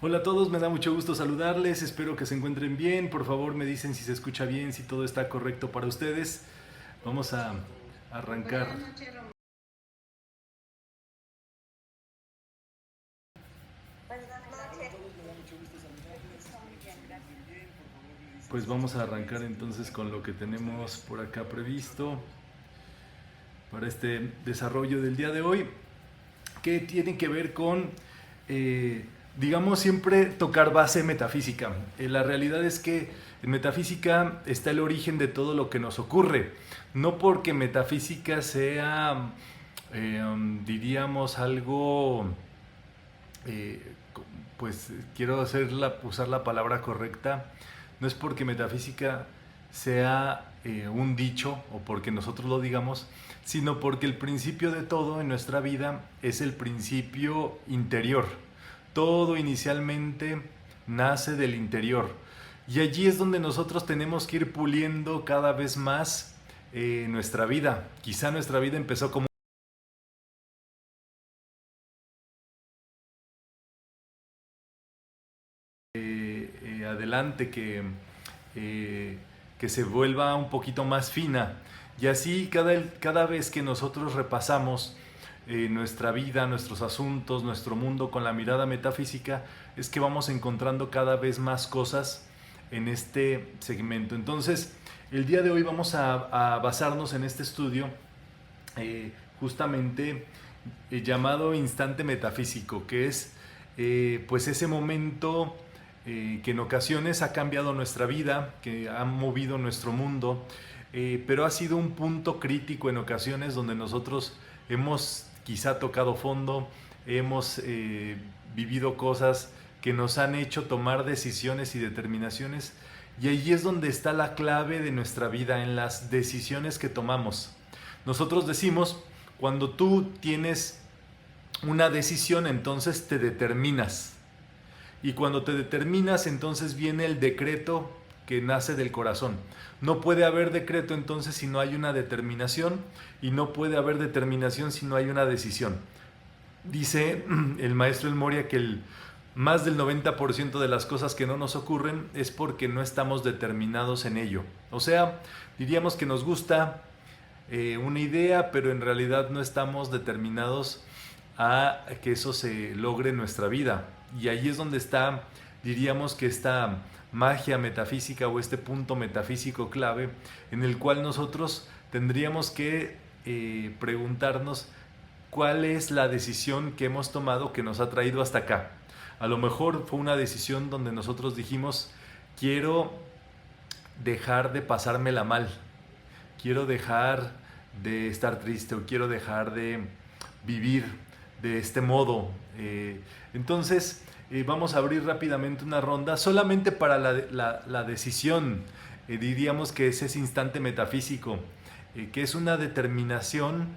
Hola a todos, me da mucho gusto saludarles, espero que se encuentren bien, por favor me dicen si se escucha bien, si todo está correcto para ustedes. Vamos a arrancar. Pues vamos a arrancar entonces con lo que tenemos por acá previsto para este desarrollo del día de hoy, que tiene que ver con, digamos, siempre tocar base metafísica. La realidad es que en metafísica está el origen de todo lo que nos ocurre. No porque metafísica sea, diríamos, algo, eh, pues quiero usar la palabra correcta, no es porque metafísica sea un dicho o porque nosotros lo digamos, sino porque el principio de todo en nuestra vida es el principio interior. Todo inicialmente nace del interior. Y allí es donde nosotros tenemos que ir puliendo cada vez más nuestra vida. Quizá nuestra vida empezó como adelante, eh, que se vuelva un poquito más fina. Y así cada vez que nosotros repasamos nuestra vida, nuestros asuntos, nuestro mundo con la mirada metafísica, es que vamos encontrando cada vez más cosas en este segmento. Entonces, el día de hoy vamos a basarnos en este estudio justamente llamado instante metafísico, que es pues ese momento que en ocasiones ha cambiado nuestra vida, que ha movido nuestro mundo, pero ha sido un punto crítico en ocasiones donde nosotros hemos quizá tocado fondo, hemos vivido cosas que nos han hecho tomar decisiones y determinaciones, y allí es donde está la clave de nuestra vida, en las decisiones que tomamos. Nosotros decimos, cuando tú tienes una decisión, entonces te determinas. Y cuando te determinas, entonces viene el decreto que nace del corazón. No puede haber decreto entonces si no hay una determinación, y no puede haber determinación si no hay una decisión. Dice el maestro El Moria que más del 90% de las cosas que no nos ocurren es porque no estamos determinados en ello. O sea, diríamos que nos gusta una idea, pero en realidad no estamos determinados a que eso se logre en nuestra vida. Y ahí es donde está, diríamos que esta magia metafísica o este punto metafísico clave en el cual nosotros tendríamos que preguntarnos cuál es la decisión que hemos tomado que nos ha traído hasta acá. A lo mejor fue una decisión donde nosotros dijimos, quiero dejar de pasármela mal, quiero dejar de estar triste o quiero dejar de vivir de este modo. Entonces, vamos a abrir rápidamente una ronda solamente para la decisión. Diríamos que es ese instante metafísico, que es una determinación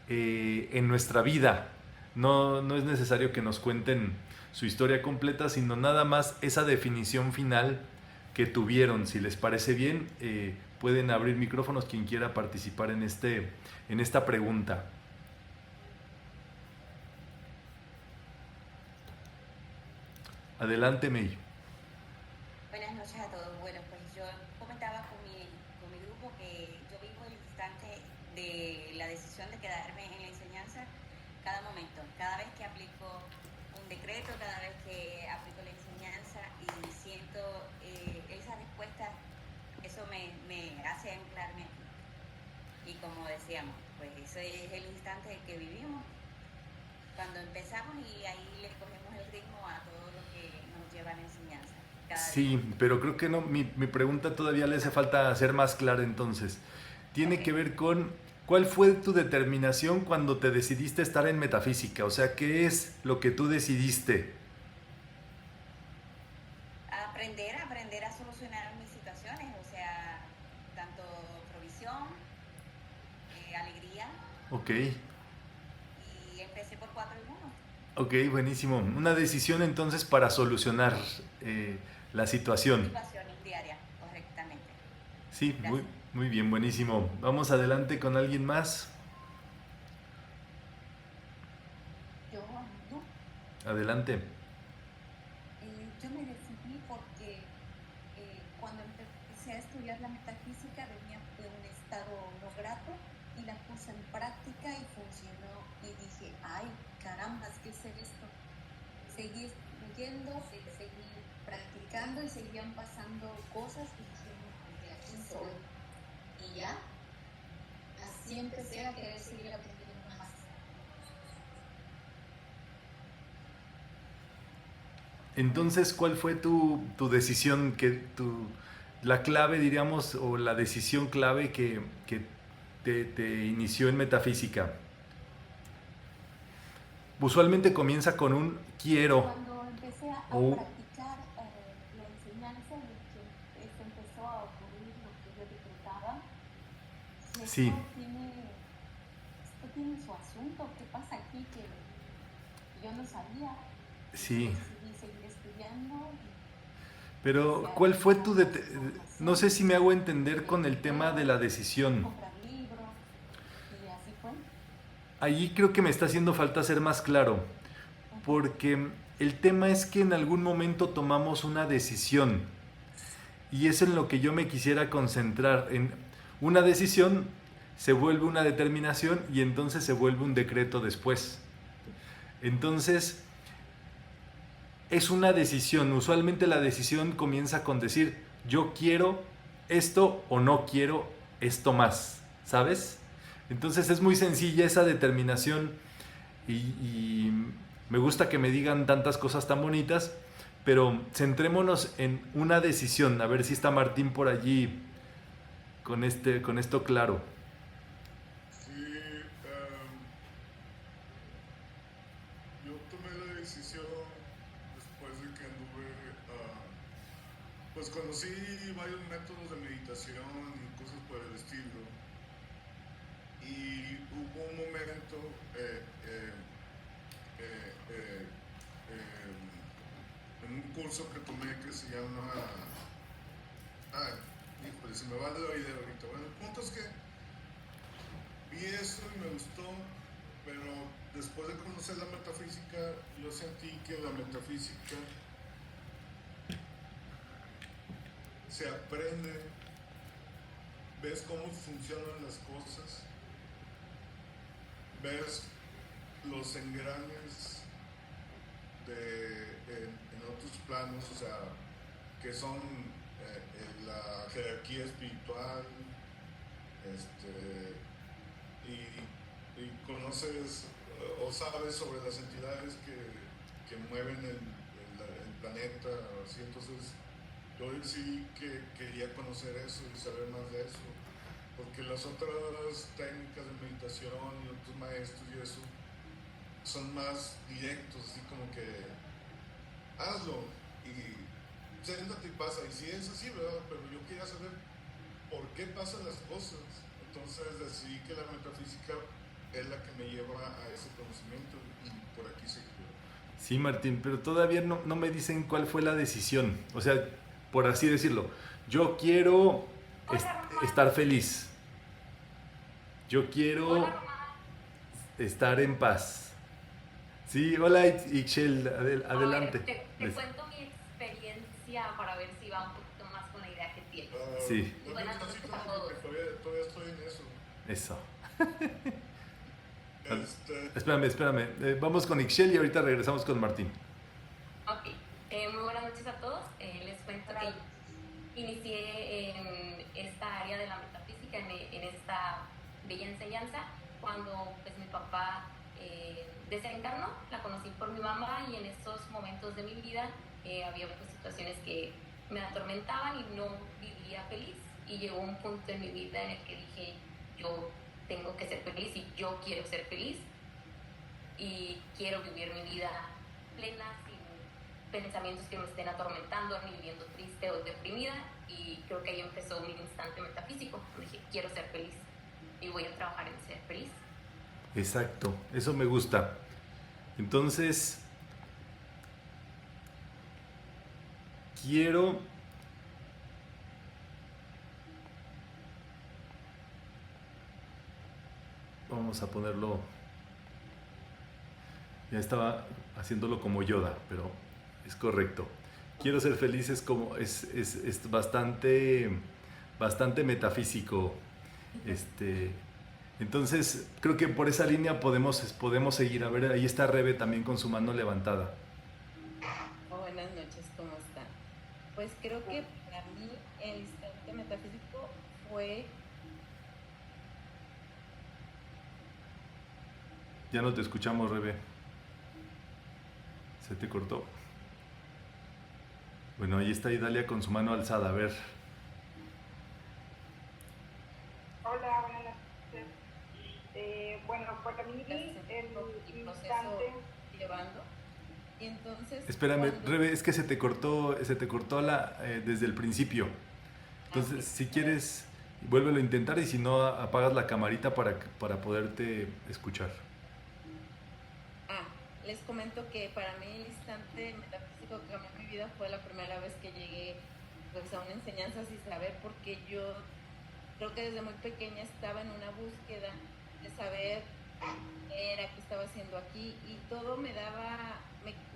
en nuestra vida. No es necesario que nos cuenten su historia completa, sino nada más esa definición final que tuvieron. Si les parece bien, pueden abrir micrófonos quien quiera participar en esta pregunta. Adelante, May. Buenas noches a todos. Bueno, pues yo comentaba con mi grupo que yo vivo el instante de la decisión de quedarme en la enseñanza cada momento, cada vez que aplico un decreto, cada vez que aplico la enseñanza y siento esa respuesta, eso me hace anclarme aquí. Y como decíamos, pues ese es el instante que vivimos cuando empezamos y ahí le cogemos el ritmo a todo lo que nos lleva a la enseñanza cada día. Sí, pero creo que no, mi pregunta todavía le hace falta ser más clara entonces. Tiene que Ok. ver con cuál fue tu determinación cuando te decidiste estar en metafísica. O sea, ¿qué es lo que tú decidiste? Aprender a solucionar mis situaciones, o sea, tanto provisión, alegría, Ok, y empecé por 4 en 1. ok, buenísimo. Una decisión entonces para solucionar la situación. Situaciones diarias, correctamente. Sí, Gracias. muy bien, buenísimo. Vamos adelante con alguien más. Yo no. Adelante. estudiar la metafísica venía de un estado no grato y la puse en práctica y funcionó. Y dije, ay, carambas, ¿qué es esto? Seguí leyendo, seguí practicando y seguían pasando cosas y dije, no, de aquí soy. Y ya, así empecé a querer seguir aprendiendo más. Entonces, ¿cuál fue tu decisión, la clave, diríamos, o la decisión clave que te inició en metafísica? Usualmente comienza con un quiero. Cuando empecé a practicar la enseñanza y que empezó a ocurrir lo que yo decretaba, sí. Esto tiene su asunto, ¿qué pasa aquí que yo no sabía? Sí. Decidí seguir estudiando. Pero, ¿cuál fue no sé si me hago entender con el tema de la decisión? Comprar libros, y así fue. Allí creo que me está haciendo falta ser más claro, porque el tema es que en algún momento tomamos una decisión y es en lo que yo me quisiera concentrar. En una decisión se vuelve una determinación y entonces se vuelve un decreto después. Entonces, es una decisión. Usualmente la decisión comienza con decir, yo quiero esto o no quiero esto más, ¿sabes? Entonces es muy sencilla esa determinación y me gusta que me digan tantas cosas tan bonitas, pero centrémonos en una decisión. A ver si está Martín por allí con esto claro. Sí, yo tomé la decisión después de que anduve, pues conocí varios métodos de meditación y cosas por el estilo. Y hubo un momento en un curso que tomé que se llama... híjole, se me va de la idea ahorita. Bueno, el punto es que vi eso y me gustó, pero después de conocer la metafísica, yo sentí que la metafísica se aprende, ves cómo funcionan las cosas, ves los engranes en otros planos, o sea, que son la jerarquía espiritual, y conoces o sabes sobre las entidades que mueven el planeta, así. Entonces yo decidí que quería conocer eso y saber más de eso, porque las otras técnicas de meditación y otros maestros y eso son más directos, así como que hazlo y siéntate y pasa, y sí es así, ¿verdad? Pero yo quería saber por qué pasan las cosas. Entonces decidí que la metafísica es la que me lleva a ese conocimiento y por aquí se quedó. Sí, Martín, pero todavía no me dicen cuál fue la decisión. O sea, por así decirlo, yo quiero estar feliz. Yo quiero estar en paz. Sí, hola Ixchel, adelante. Te cuento mi experiencia para ver si va un poquito más con la idea que tienes. Sí. Buenas noches a todos. Todavía estoy en eso. Eso. Espérame. Vamos con Ixchel y ahorita regresamos con Martín. Ok. Muy buenas noches a todos. Les cuento que inicié en esta área de la metafísica, en esta bella enseñanza, cuando pues mi papá desencarnó. La conocí por mi mamá y en esos momentos de mi vida había pues situaciones que me atormentaban y no vivía feliz. Y llegó un punto en mi vida en el que dije, yo tengo que ser feliz y yo quiero ser feliz y quiero vivir mi vida plena, sin pensamientos que me estén atormentando, ni viviendo triste o deprimida. Y creo que ahí empezó mi instante metafísico. Dije, quiero ser feliz y voy a trabajar en ser feliz. Exacto, eso me gusta. Entonces, quiero vamos a ponerlo, ya estaba haciéndolo como Yoda, pero es correcto. Quiero ser feliz es como es bastante bastante metafísico. Entonces, creo que por esa línea podemos seguir. A ver, ahí está Rebe también con su mano levantada. Buenas noches, ¿cómo están? Pues creo que para mí el instante metafísico fue... Ya no te escuchamos, Rebe. Se te cortó. Bueno, ahí está Idalia con su mano alzada. A ver. Hola, buenas noches. Bueno, para mí el instante... llevando. Y entonces... Espérame, cuando... Rebe, es que se te cortó desde el principio. Entonces, si quieres, vuélvelo a intentar y si no, apagas la camarita para poderte escuchar. Les comento que para mí el instante metafísico que cambió mi vida fue la primera vez que llegué pues, a una enseñanza sin saber, porque yo creo que desde muy pequeña estaba en una búsqueda de saber qué era, qué estaba haciendo aquí, y todo me daba,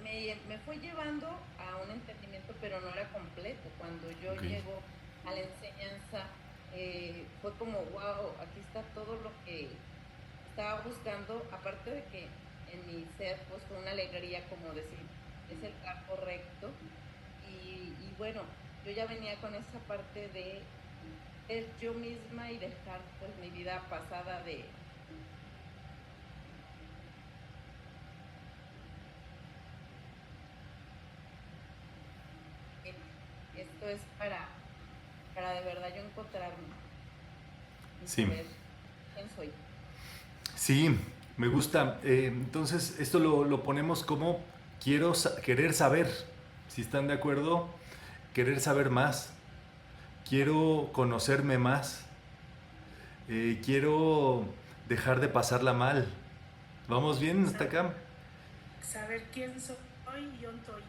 me fue llevando a un entendimiento, pero no era completo. Cuando yo llego a la enseñanza, fue como, wow, aquí está todo lo que estaba buscando, aparte de que en mi ser, pues con una alegría, como decir, es el campo recto. Y bueno, yo ya venía con esa parte de ser yo misma y dejar pues mi vida pasada de... Esto es para de verdad yo encontrarme. Y sí. saber quién soy. Sí. Me gusta. Entonces, esto lo ponemos como querer saber. Si están de acuerdo, querer saber más. Quiero conocerme más. Quiero dejar de pasarla mal. ¿Vamos bien hasta acá? Saber quién soy y dónde estoy.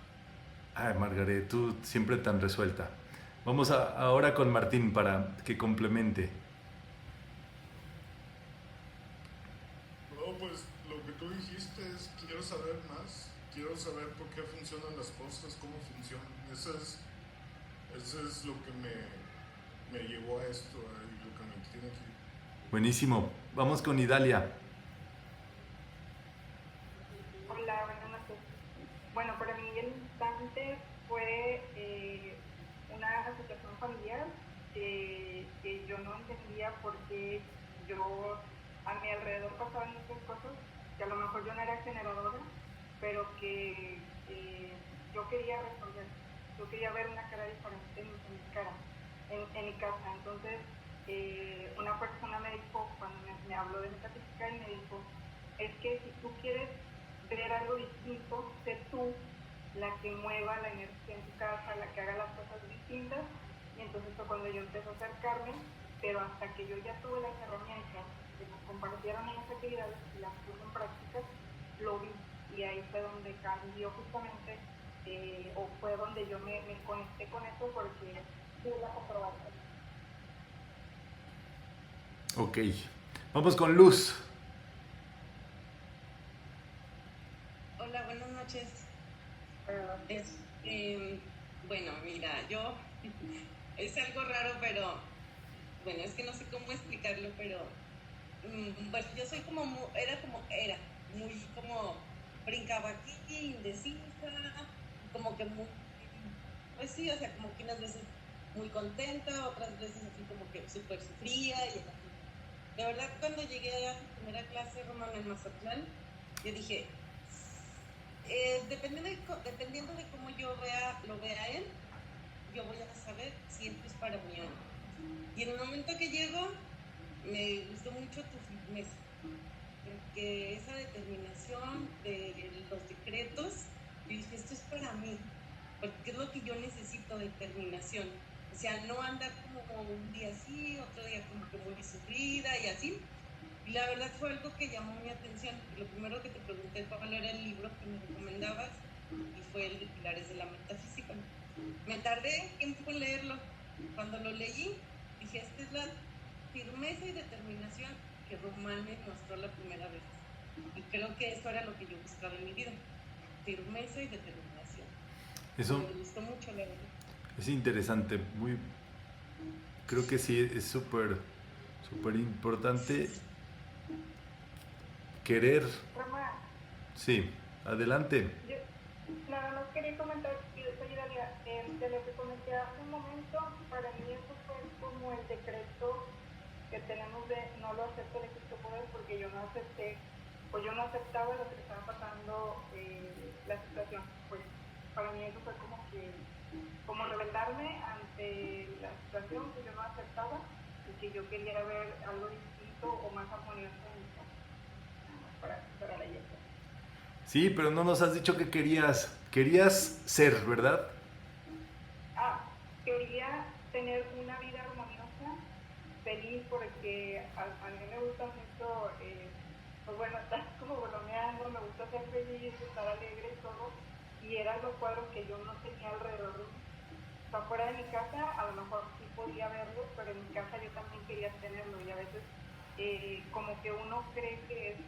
Ay, Margaret, tú siempre tan resuelta. Vamos ahora con Martín para que complemente. Pues lo que tú dijiste es quiero saber más, quiero saber por qué funcionan las cosas, cómo funcionan. Eso es lo que me llevó a esto y lo que me tiene aquí. Buenísimo. Vamos con Idalia. Hola, buenas noches. Bueno, para mí el instante fue una situación familiar que yo no entendía porque yo... a mi alrededor pasaban muchas cosas que a lo mejor yo no era generadora, pero que yo quería resolver. Yo quería ver una cara diferente en mi cara, en mi casa. Entonces, una persona me dijo, cuando me habló de metafísica, y me dijo, es que si tú quieres ver algo distinto, sé tú la que mueva la energía en tu casa, la que haga las cosas distintas. Y entonces fue cuando yo empecé a acercarme, pero hasta que yo ya tuve las herramientas que nos compartieron en las actividades y las puse en práctica, lo vi, y ahí fue donde cambió justamente, o fue donde yo me conecté con eso, porque tuve la comprobación. Ok, vamos con Luz. Hola, buenas noches. Bueno, mira, yo es algo raro, pero bueno, es que no sé cómo explicarlo, pero bueno, yo soy como era muy como brincaba aquí, indecisa, como que muy, pues sí, o sea, como que unas veces muy contenta, otras veces así como que súper sufría y así. De verdad, cuando llegué a mi primera clase Romano en Mazatlán, yo dije, dependiendo de cómo yo lo vea él, yo voy a saber si esto es para mí o no. Y en el momento que llego, me gustó mucho tu firmeza, porque esa determinación de los decretos, yo dije, esto es para mí, porque es lo que yo necesito, determinación. O sea, no andar como un día así, otro día como que muy sufrida y así. Y la verdad fue algo que llamó mi atención. Lo primero que te pregunté cuál era el libro que me recomendabas, y fue el de Pilares de la Metafísica. Me tardé tiempo en leerlo. Cuando lo leí, dije, esta es la firmeza y determinación que Román me mostró la primera vez. Y creo que eso era lo que yo buscaba en mi vida. Firmeza y determinación. Eso me gustó mucho, la verdad. es interesante, muy creo que sí, es súper importante querer. Rama, Sí, adelante. yo nada más quería comentar, soy Dalia, de lo que comenté hace un momento, para mí eso fue como el decreto que tenemos de no lo acepto de Cristo Poder, porque yo no acepté, pues yo no aceptaba lo que estaba pasando, la situación. Pues para mí eso fue como rebelarme ante la situación que yo no aceptaba y que yo quería ver algo distinto o más armonioso en mi casa, para la iglesia. Sí, pero no nos has dicho que querías ser, ¿verdad? Quería tener una vida armoniosa, feliz, porque a mí me gusta mucho, pues bueno, estar como bromeando, me gusta ser feliz, estar alegre y todo, y eran los cuadros que yo no tenía alrededor de mí. O sea, fuera de mi casa a lo mejor sí podía verlo, pero en mi casa yo también quería tenerlo, y a veces como que uno cree que es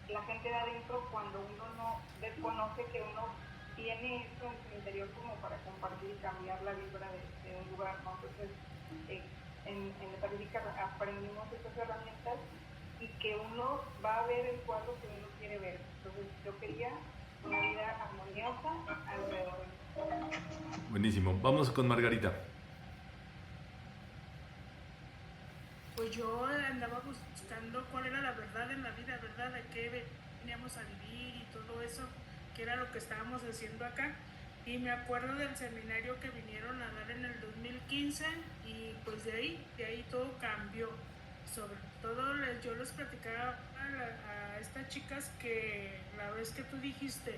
la gente de adentro cuando uno no desconoce que uno tiene esto en su interior como para compartir y cambiar la vibra de un lugar, ¿no? Entonces, en Metafísica aprendimos estas herramientas y que uno va a ver el cuadro que uno quiere ver. Entonces, yo quería una vida armoniosa alrededor de mí. Buenísimo. Vamos con Margarita. Pues yo andaba buscando cuál era la verdad en la vida, ¿verdad? De qué veníamos a vivir y todo eso, que era lo que estábamos haciendo acá. Y me acuerdo del seminario que vinieron a dar en el 2015 y pues de ahí todo cambió. Sobre todo yo les platicaba a estas chicas que la vez que tú dijiste,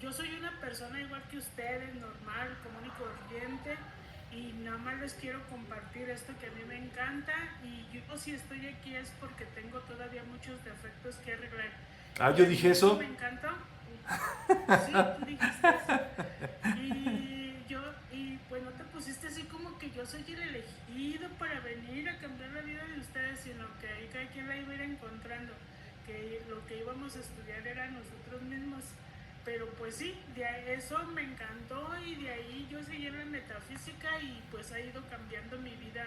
yo soy una persona igual que ustedes, normal, común y corriente, y nada más les quiero compartir esto que a mí me encanta, y yo si estoy aquí es porque tengo todavía muchos defectos que arreglar. Yo dije eso. Me encantó. Sí, tú dijiste eso. Y pues no te pusiste así como que yo soy el elegido para venir a cambiar la vida de ustedes, sino que ahí cada quien la iba a ir encontrando, que lo que íbamos a estudiar era nosotros mismos. Pero pues sí, eso me encantó, y de ahí yo seguí en la metafísica y pues ha ido cambiando mi vida,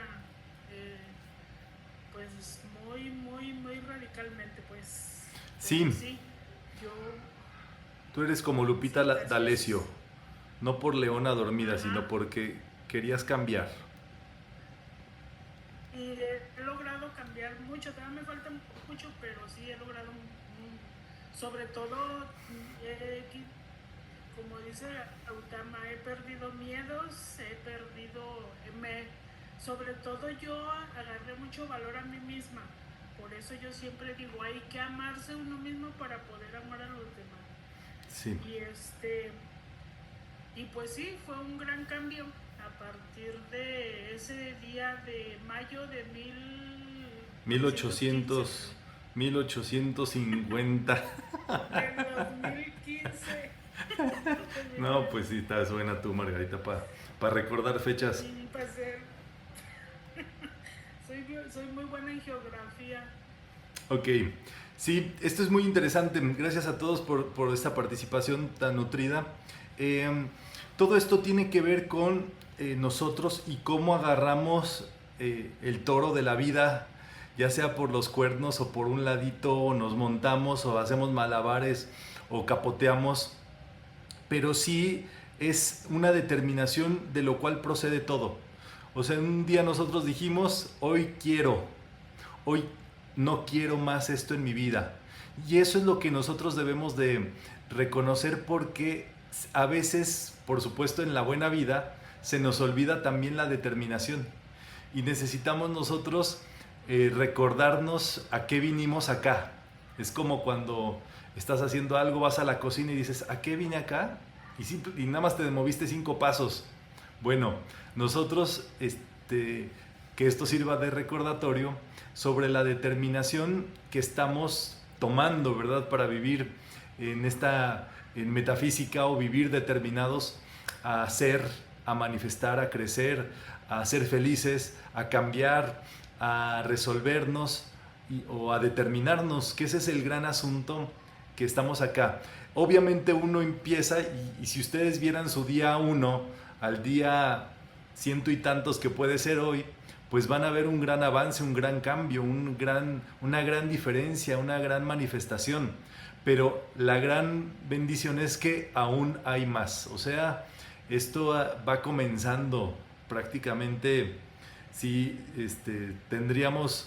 pues muy, muy, muy radicalmente, pues. Sí. Sí, yo... Tú eres como Lupita D'Alessio, no por leona dormida, sino porque querías cambiar. Y he logrado cambiar mucho, todavía me falta mucho, pero sí he logrado sobre todo, como dice Gautama, he perdido miedos, sobre todo yo agarré mucho valor a mí misma. Por eso yo siempre digo, hay que amarse uno mismo para poder amar a los demás. Sí. Y pues sí, fue un gran cambio a partir de ese día de mayo de 1850. En 2015. No, pues sí, estás buena tú, Margarita, para recordar fechas. Sí, para ser. Soy muy buena en geografía. Ok, sí, esto es muy interesante. Gracias a todos por esta participación tan nutrida. Todo esto tiene que ver con nosotros y cómo agarramos el toro de la vida, ya sea por los cuernos o por un ladito, o nos montamos o hacemos malabares o capoteamos, pero sí es una determinación de lo cual procede todo. O sea, un día nosotros dijimos, hoy no quiero más esto en mi vida. Y eso es lo que nosotros debemos de reconocer, porque a veces, por supuesto, en la buena vida se nos olvida también la determinación. Y necesitamos nosotros recordarnos a qué vinimos acá. Es como cuando estás haciendo algo, vas a la cocina y dices, ¿a qué vine acá? Y nada más te moviste 5 pasos. Bueno, nosotros, que esto sirva de recordatorio sobre la determinación que estamos tomando, ¿verdad? Para vivir en metafísica, o vivir determinados a ser, a manifestar, a crecer, a ser felices, a cambiar, a resolvernos o a determinarnos, que ese es el gran asunto que estamos acá. Obviamente uno empieza, y si ustedes vieran su día 1 al día 100 y tantos que puede ser hoy, pues van a ver un gran avance, un gran cambio, una gran diferencia, una gran manifestación. Pero la gran bendición es que aún hay más. O sea, esto va comenzando prácticamente. Sí, tenemos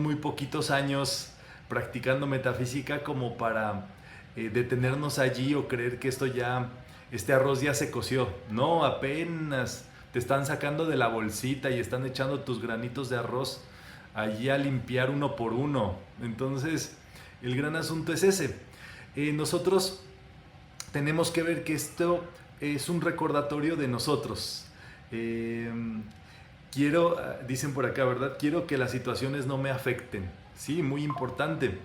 muy poquitos años practicando metafísica como para detenernos allí o creer que este arroz ya se coció. No, apenas te están sacando de la bolsita y están echando tus granitos de arroz allí a limpiar uno por uno. Entonces, el gran asunto es ese. Nosotros tenemos que ver que esto es un recordatorio de nosotros. Dicen por acá, ¿verdad? Quiero que las situaciones no me afecten. Sí, muy importante.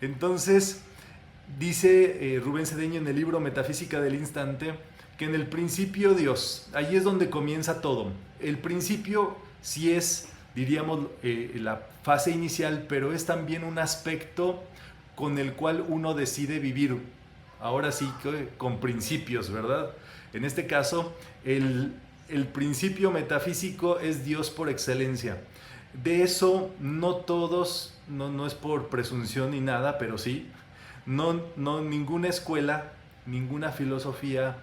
Entonces, dice Rubén Cedeño en el libro Metafísica del Instante, que en el principio Dios, ahí es donde comienza todo. El principio sí es, diríamos, la fase inicial, pero es también un aspecto con el cual uno decide vivir. Ahora sí, con principios, ¿verdad? En este caso, el principio metafísico es Dios por excelencia. De eso no todos, no es por presunción ni nada, pero sí, ninguna escuela, ninguna filosofía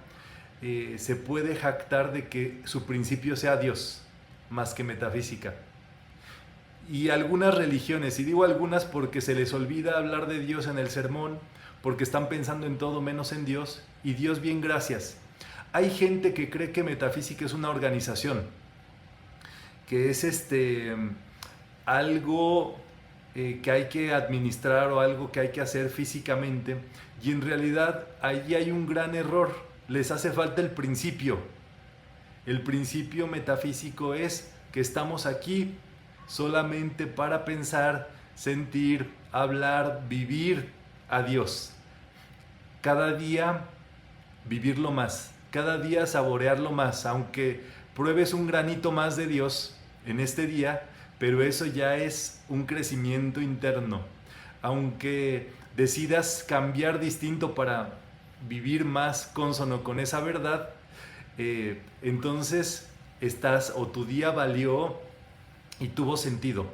se puede jactar de que su principio sea Dios, más que metafísica. Y algunas religiones, y digo algunas porque se les olvida hablar de Dios en el sermón, porque están pensando en todo menos en Dios, y Dios bien gracias. Hay gente que cree que metafísica es una organización, que es algo que hay que administrar o algo que hay que hacer físicamente, y en realidad allí hay un gran error. Les hace falta el principio. El principio metafísico es que estamos aquí solamente para pensar, sentir, hablar, vivir a Dios. Cada día vivirlo más, cada día saborearlo más, aunque pruebes un granito más de Dios en este día, pero eso ya es un crecimiento interno. Aunque decidas cambiar distinto para vivir más cónsono con esa verdad, entonces tu día valió y tuvo sentido.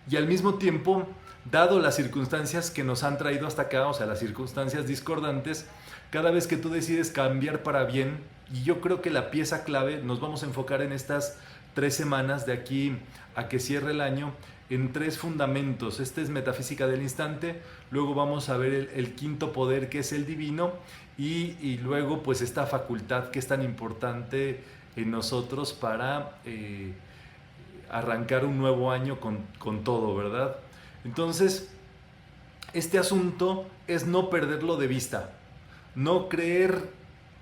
Y al mismo tiempo, dado las circunstancias que nos han traído hasta acá, o sea, las circunstancias discordantes, cada vez que tú decides cambiar para bien, y yo creo que la pieza clave, nos vamos a enfocar en estas 3 semanas de aquí a que cierre el año, en 3 fundamentos. Este es Metafísica del Instante, luego vamos a ver el quinto poder, que es el divino, y luego pues esta facultad que es tan importante en nosotros para arrancar un nuevo año con todo, ¿verdad? Entonces, este asunto es no perderlo de vista, no creer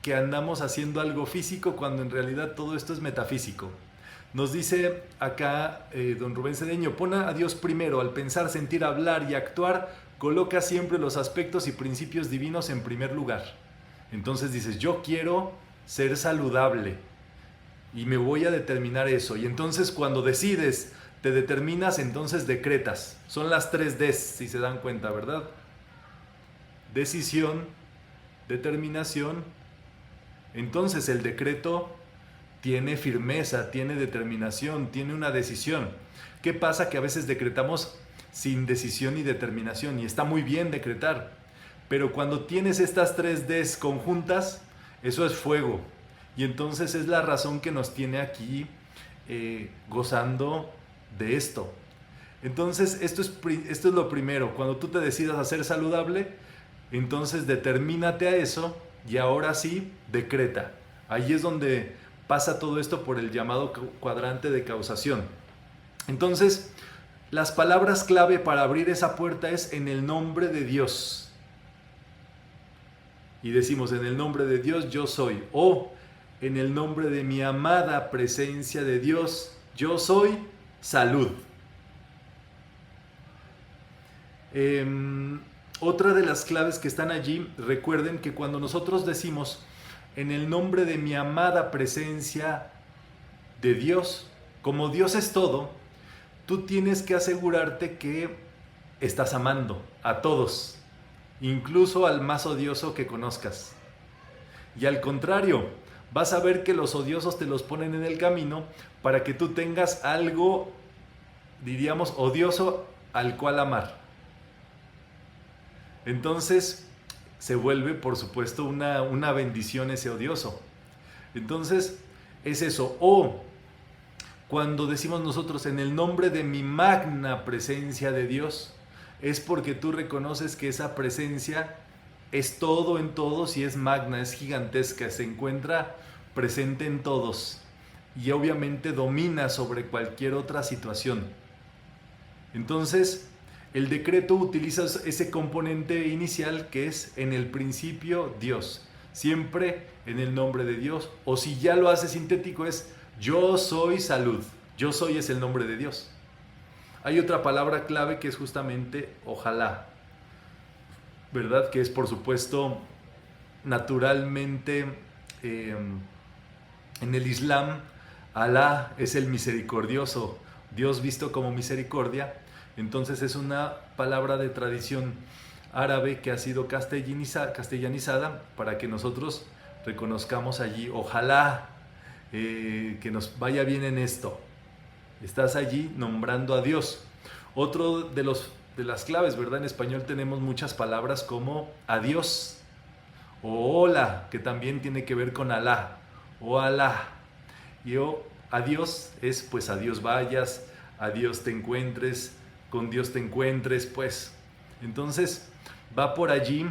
que andamos haciendo algo físico cuando en realidad todo esto es metafísico. Nos dice acá don Rubén Cedeño, pon a Dios primero, al pensar, sentir, hablar y actuar, coloca siempre los aspectos y principios divinos en primer lugar. Entonces dices, yo quiero ser saludable y me voy a determinar eso. Y entonces cuando decides, te determinas, entonces decretas. Son las 3 Ds, si se dan cuenta, ¿verdad? Decisión, determinación. Entonces el decreto tiene firmeza, tiene determinación, tiene una decisión. ¿Qué pasa? Que a veces decretamos sin decisión y determinación, y está muy bien decretar, pero cuando tienes estas 3 Ds conjuntas, eso es fuego, y entonces es la razón que nos tiene aquí gozando de esto. Entonces esto es lo primero. Cuando tú te decidas a ser saludable, entonces determínate a eso, y ahora sí, decreta. Ahí es donde pasa todo esto por el llamado cuadrante de causación. Entonces, las palabras clave para abrir esa puerta es en el nombre de Dios. Y decimos, en el nombre de Dios yo soy. O en el nombre de mi amada presencia de Dios, yo soy salud. Otra de las claves que están allí, recuerden que cuando nosotros decimos en el nombre de mi amada presencia de Dios, como Dios es todo, tú tienes que asegurarte que estás amando a todos, incluso al más odioso que conozcas. Y al contrario, vas a ver que los odiosos te los ponen en el camino para que tú tengas algo, diríamos, odioso al cual amar. Entonces se vuelve, por supuesto, una bendición ese odioso. Entonces es eso. O cuando decimos nosotros en el nombre de mi magna presencia de Dios, es porque tú reconoces que esa presencia es todo en todos y es magna, es gigantesca, se encuentra presente en todos y obviamente domina sobre cualquier otra situación. Entonces, el decreto utiliza ese componente inicial que es en el principio Dios, siempre en el nombre de Dios, o si ya lo hace sintético es yo soy salud, yo soy es el nombre de Dios. Hay otra palabra clave que es justamente ojalá, ¿verdad? Que es por supuesto naturalmente en el Islam, Alá es el misericordioso, Dios visto como misericordia. Entonces es una palabra de tradición árabe que ha sido castellanizada para que nosotros reconozcamos allí, ojalá que nos vaya bien en esto. Estás allí nombrando a Dios. Otro de las claves, ¿verdad? En español tenemos muchas palabras como adiós o hola, que también tiene que ver con Alá o Alá. Y adiós es pues a Dios vayas, a Dios te encuentres, con Dios te encuentres, pues. Entonces va por allí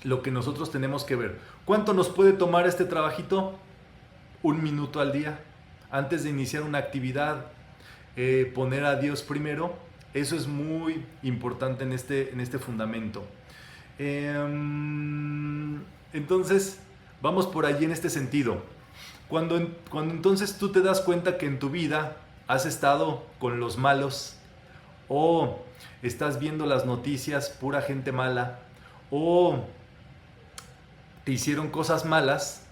lo que nosotros tenemos que ver. ¿Cuánto nos puede tomar este trabajito? 1 minuto al día. Antes de iniciar una actividad, poner a Dios primero. Eso es muy importante en este fundamento. Entonces, vamos por allí en este sentido. Cuando entonces tú te das cuenta que en tu vida has estado con los malos, o estás viendo las noticias, pura gente mala, o te hicieron cosas malas,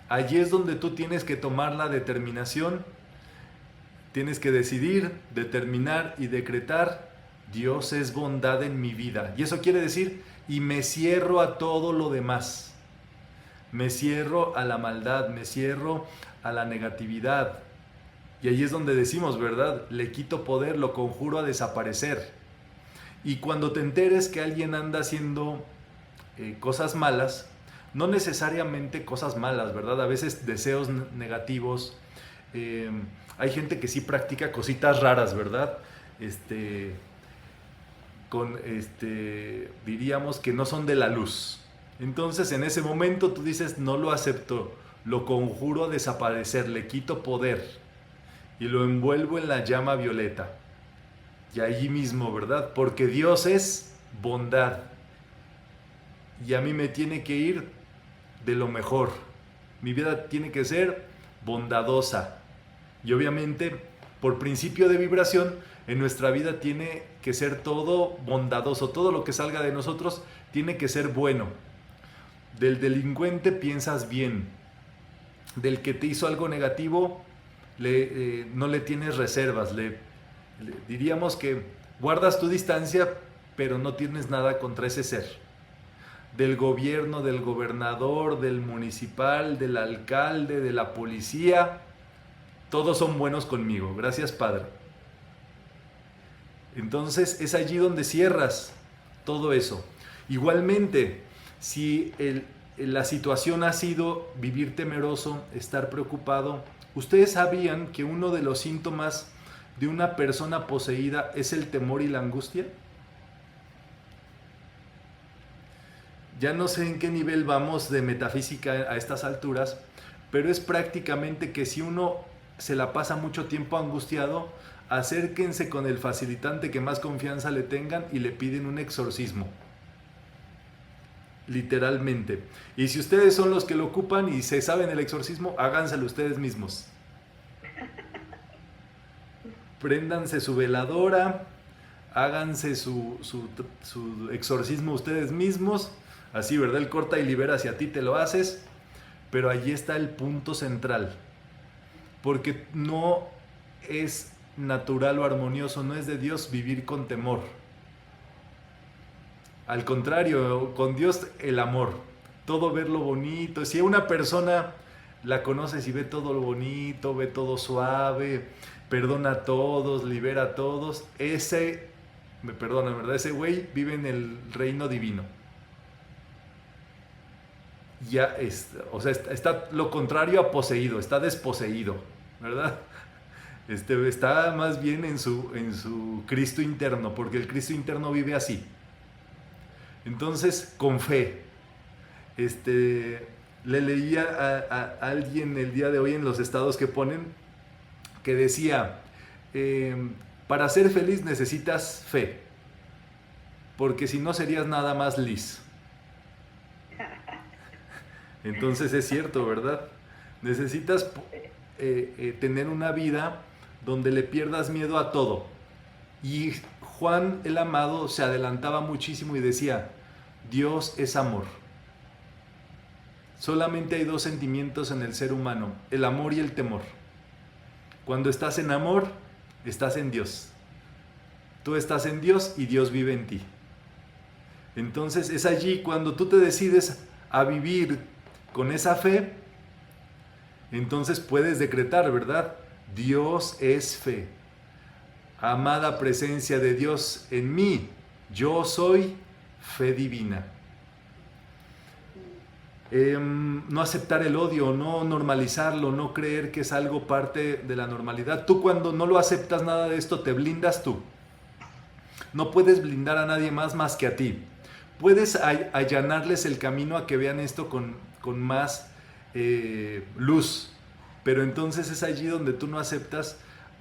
allí es donde tú tienes que tomar la determinación, tienes que decidir, determinar y decretar, Dios es bondad en mi vida. Y eso quiere decir, y me cierro a todo lo demás. Me cierro a la maldad, me cierro a la negatividad. Y ahí es donde decimos, ¿verdad? Le quito poder, lo conjuro a desaparecer. Y cuando te enteres que alguien anda haciendo cosas malas, no necesariamente cosas malas, ¿verdad? A veces deseos negativos. Hay gente que sí practica cositas raras, ¿verdad? Diríamos que no son de la luz. Entonces en ese momento tú dices, no lo acepto, lo conjuro a desaparecer, le quito poder y lo envuelvo en la llama violeta. Y allí mismo, ¿verdad? Porque Dios es bondad y a mí me tiene que ir de lo mejor. Mi vida tiene que ser bondadosa. Y obviamente, por principio de vibración, en nuestra vida tiene que ser todo bondadoso. Todo lo que salga de nosotros tiene que ser bueno. Del delincuente piensas bien. Del que te hizo algo negativo, no le tienes reservas. Diríamos que guardas tu distancia, pero no tienes nada contra ese ser. Del gobierno, del gobernador, del municipal, del alcalde, de la policía, todos son buenos conmigo. Gracias, Padre. Entonces es allí donde cierras todo eso. Igualmente, si la situación ha sido vivir temeroso, estar preocupado, ¿ustedes sabían que uno de los síntomas de una persona poseída es el temor y la angustia? Ya no sé en qué nivel vamos de metafísica a estas alturas, pero es prácticamente que si uno se la pasa mucho tiempo angustiado, acérquense con el facilitante que más confianza le tengan y le piden un exorcismo. Literalmente. Y si ustedes son los que lo ocupan y se saben el exorcismo, háganselo ustedes mismos. Préndanse su veladora, háganse su exorcismo ustedes mismos. Así, ¿verdad? Él corta y libera, si a ti te lo haces. Pero allí está el punto central. Porque no es natural o armonioso, no es de Dios vivir con temor. Al contrario, con Dios el amor. Todo verlo bonito. Si una persona la conoces y ve todo lo bonito, ve todo suave, perdona a todos, libera a todos. Ese, me perdona, ¿verdad? Ese güey vive en el reino divino. Ya o sea, está lo contrario a poseído, está desposeído, ¿verdad? Está más bien en su Cristo interno, porque el Cristo interno vive así. Entonces, con fe. Le leía a alguien el día de hoy en los estados que ponen, que decía, para ser feliz necesitas fe, porque si no serías nada más lis. Entonces es cierto, ¿verdad? Necesitas tener una vida donde le pierdas miedo a todo. Y Juan el Amado se adelantaba muchísimo y decía, Dios es amor. Solamente hay dos sentimientos en el ser humano, el amor y el temor. Cuando estás en amor, estás en Dios. Tú estás en Dios y Dios vive en ti. Entonces es allí cuando tú te decides a vivir con esa fe, entonces puedes decretar, ¿verdad? Dios es fe. Amada presencia de Dios en mí, yo soy fe divina. No aceptar el odio, no normalizarlo, no creer que es algo parte de la normalidad. Tú cuando no lo aceptas nada de esto, te blindas tú. No puedes blindar a nadie más que a ti. Puedes allanarles el camino a que vean esto con más luz, pero entonces es allí donde tú no aceptas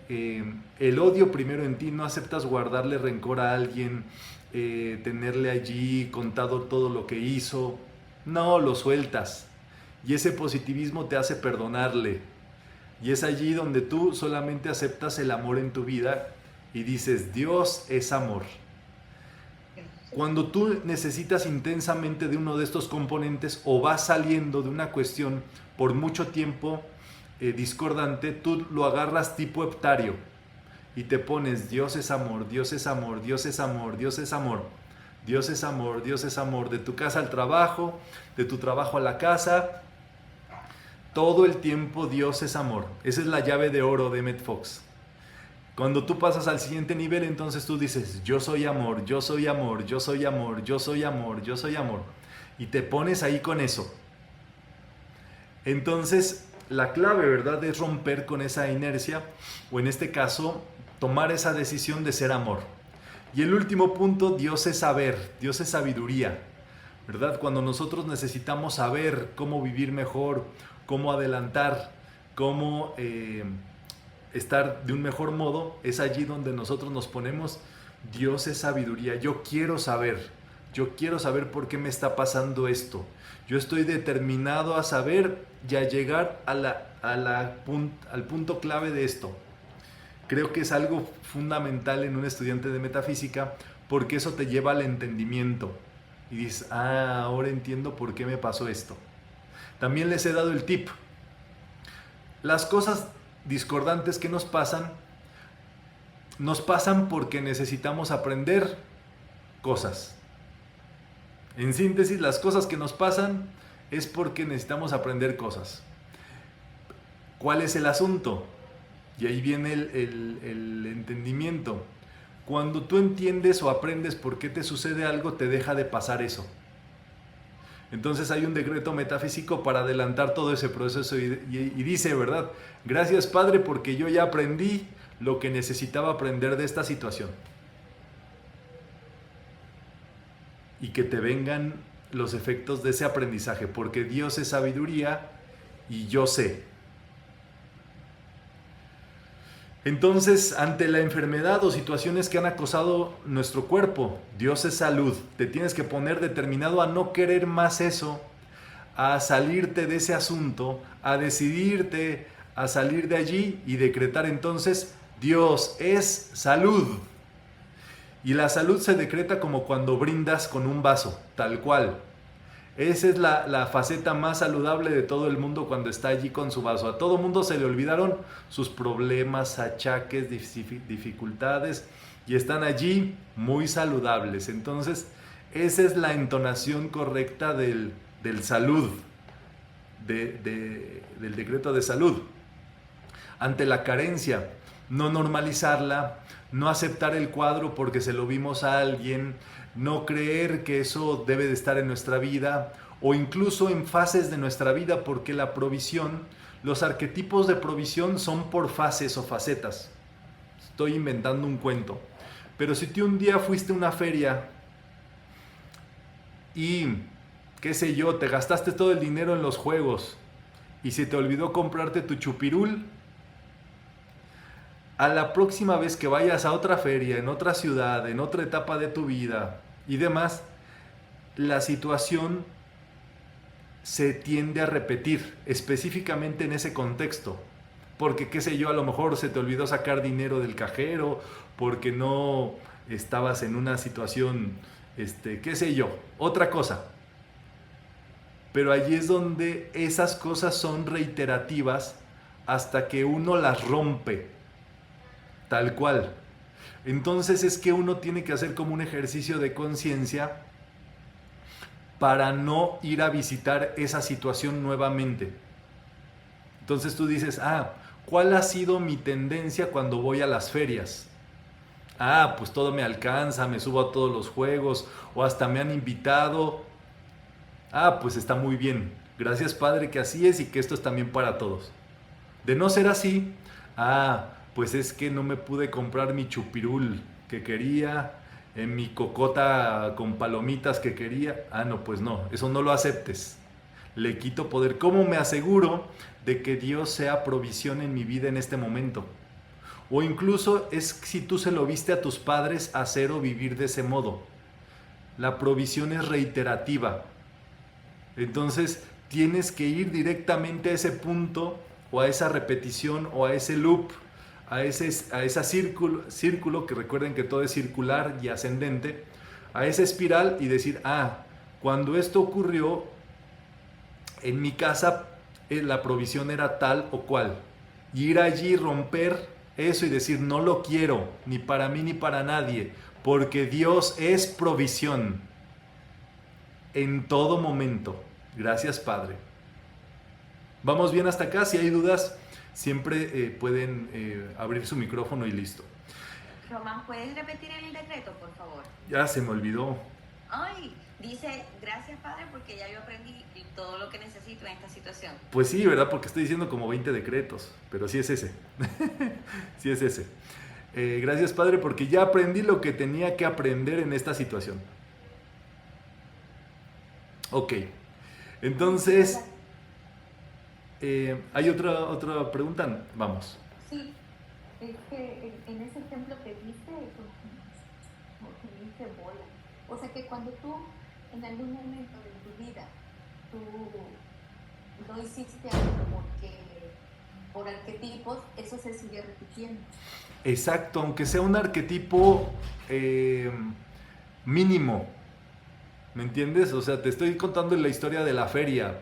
el odio primero en ti, no aceptas guardarle rencor a alguien, tenerle allí contado todo lo que hizo. No, lo sueltas. Y ese positivismo te hace perdonarle. Y es allí donde tú solamente aceptas el amor en tu vida y dices, Dios es amor. Cuando tú necesitas intensamente de uno de estos componentes o vas saliendo de una cuestión por mucho tiempo discordante, tú lo agarras tipo heptario y te pones, Dios es amor, Dios es amor, Dios es amor, Dios es amor. Dios es amor, Dios es amor, de tu casa al trabajo, de tu trabajo a la casa, todo el tiempo Dios es amor. Esa es la llave de oro de Emmett Fox. Cuando tú pasas al siguiente nivel, entonces tú dices, yo soy amor, yo soy amor, yo soy amor, yo soy amor, yo soy amor. Y te pones ahí con eso. Entonces, la clave, ¿verdad?, es romper con esa inercia, o en este caso, tomar esa decisión de ser amor. Y el último punto, Dios es saber, Dios es sabiduría, ¿verdad? Cuando nosotros necesitamos saber cómo vivir mejor, cómo adelantar, cómo estar de un mejor modo, es allí donde nosotros nos ponemos, Dios es sabiduría. Yo quiero saber por qué me está pasando esto. Yo estoy determinado a saber y a llegar al punto clave de esto. Creo que es algo fundamental en un estudiante de metafísica porque eso te lleva al entendimiento. Y dices, ahora entiendo por qué me pasó esto. También les he dado el tip. Las cosas discordantes que nos pasan porque necesitamos aprender cosas. En síntesis, las cosas que nos pasan es porque necesitamos aprender cosas. ¿Cuál es el asunto? Y ahí viene el entendimiento. Cuando tú entiendes o aprendes por qué te sucede algo, te deja de pasar eso. Entonces hay un decreto metafísico para adelantar todo ese proceso y dice, ¿verdad? Gracias, Padre, porque yo ya aprendí lo que necesitaba aprender de esta situación. Y que te vengan los efectos de ese aprendizaje, porque Dios es sabiduría y yo sé. Entonces, ante la enfermedad o situaciones que han acosado nuestro cuerpo, Dios es salud. Te tienes que poner determinado a no querer más eso, a salirte de ese asunto, a decidirte a salir de allí y decretar entonces, Dios es salud. Y la salud se decreta como cuando brindas con un vaso, tal cual. Esa es la faceta más saludable de todo el mundo cuando está allí con su vaso. A todo mundo se le olvidaron sus problemas, achaques, dificultades y están allí muy saludables. Entonces, esa es la entonación correcta del salud. del decreto de salud. Ante la carencia, no normalizarla, no aceptar el cuadro porque se lo vimos a alguien, no creer que eso debe de estar en nuestra vida, o incluso en fases de nuestra vida, porque la provisión, los arquetipos de provisión son por fases o facetas. Estoy inventando un cuento. Pero si tú un día fuiste a una feria y, qué sé yo, te gastaste todo el dinero en los juegos y se te olvidó comprarte tu chupirul, a la próxima vez que vayas a otra feria, en otra ciudad, en otra etapa de tu vida y demás, la situación se tiende a repetir, específicamente en ese contexto. Porque, qué sé yo, a lo mejor se te olvidó sacar dinero del cajero, porque no estabas en una situación, qué sé yo, otra cosa. Pero allí es donde esas cosas son reiterativas hasta que uno las rompe, tal cual. Entonces es que uno tiene que hacer como un ejercicio de conciencia para no ir a visitar esa situación nuevamente. Entonces tú dices, ¿cuál ha sido mi tendencia cuando voy a las ferias? Pues todo me alcanza, me subo a todos los juegos, o hasta me han invitado. Pues está muy bien. Gracias, Padre, que así es y que esto es también para todos. De no ser así, pues es que no me pude comprar mi chupirul que quería, en mi cocota con palomitas que quería. No, pues no, eso no lo aceptes. Le quito poder. ¿Cómo me aseguro de que Dios sea provisión en mi vida en este momento? O incluso es si tú se lo viste a tus padres hacer o vivir de ese modo. La provisión es reiterativa. Entonces tienes que ir directamente a ese punto o a esa repetición o a ese loop, a ese círculo, que recuerden que todo es circular y ascendente, a esa espiral y decir, cuando esto ocurrió en mi casa, la provisión era tal o cual. Y ir allí, romper eso y decir, no lo quiero, ni para mí ni para nadie, porque Dios es provisión en todo momento. Gracias, Padre. ¿Vamos bien hasta acá? Si hay dudas, siempre pueden abrir su micrófono y listo. Román, ¿puedes repetir el decreto, por favor? Ya se me olvidó. Dice, gracias, Padre, porque ya yo aprendí todo lo que necesito en esta situación. Pues sí, ¿verdad? Porque estoy diciendo como 20 decretos, pero sí es ese. Sí es ese. Gracias, Padre, porque ya aprendí lo que tenía que aprender en esta situación. Ok. Entonces, ¿hay otra pregunta? Vamos. Sí, es que en ese ejemplo que diste, como que dice bola. O sea que cuando tú, en algún momento de tu vida, tú no hiciste algo por arquetipos, eso se sigue repitiendo. Exacto, aunque sea un arquetipo mínimo. ¿Me entiendes? O sea, te estoy contando la historia de la feria,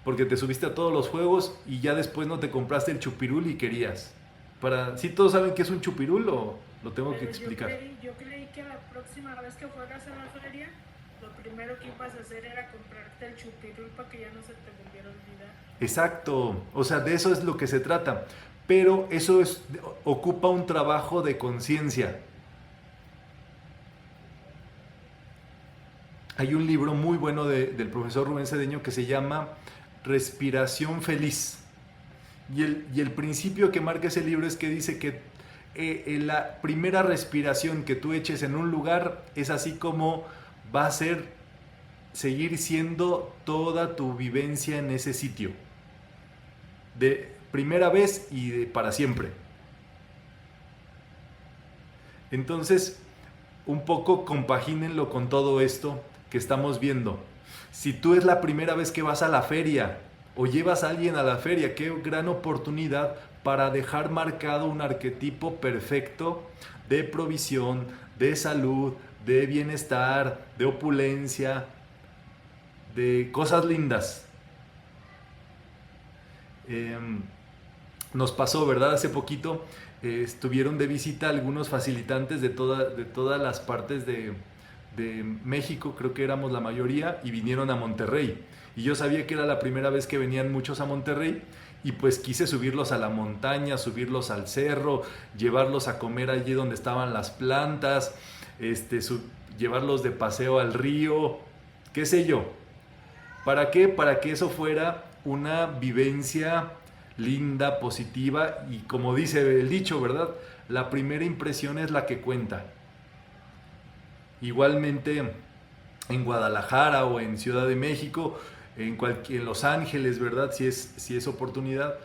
porque te subiste a todos los juegos y ya después no te compraste el chupirul y querías. ¿Sí todos saben qué es un chupirul o lo tengo que explicar? Yo creí que la próxima vez que fueras a la feria, lo primero que ibas a hacer era comprarte el chupirul para que ya no se te volviera a olvidar. Exacto, o sea, de eso es lo que se trata. Pero eso ocupa un trabajo de conciencia. Hay un libro muy bueno del profesor Rubén Cedeño que se llama Respiración Feliz. Y el principio que marca ese libro es que dice que la primera respiración que tú eches en un lugar es así como va a seguir siendo toda tu vivencia en ese sitio. De primera vez y para siempre. Entonces, un poco compagínenlo con todo esto que estamos viendo. Si tú es la primera vez que vas a la feria o llevas a alguien a la feria, qué gran oportunidad para dejar marcado un arquetipo perfecto de provisión, de salud, de bienestar, de opulencia, de cosas lindas. Nos pasó, ¿verdad? Hace poquito estuvieron de visita algunos facilitantes de todas las partes de México, creo que éramos la mayoría, y vinieron a Monterrey. y yo sabía que era la primera vez que venían muchos a Monterrey, y pues quise subirlos a la montaña, subirlos al cerro, llevarlos a comer allí donde estaban las plantas, llevarlos de paseo al río, qué sé yo. ¿Para qué? Para que eso fuera una vivencia linda, positiva, y como dice el dicho, ¿verdad? La primera impresión es la que cuenta. Igualmente en Guadalajara o en Ciudad de México, en Los Ángeles, ¿verdad? Si es oportunidad,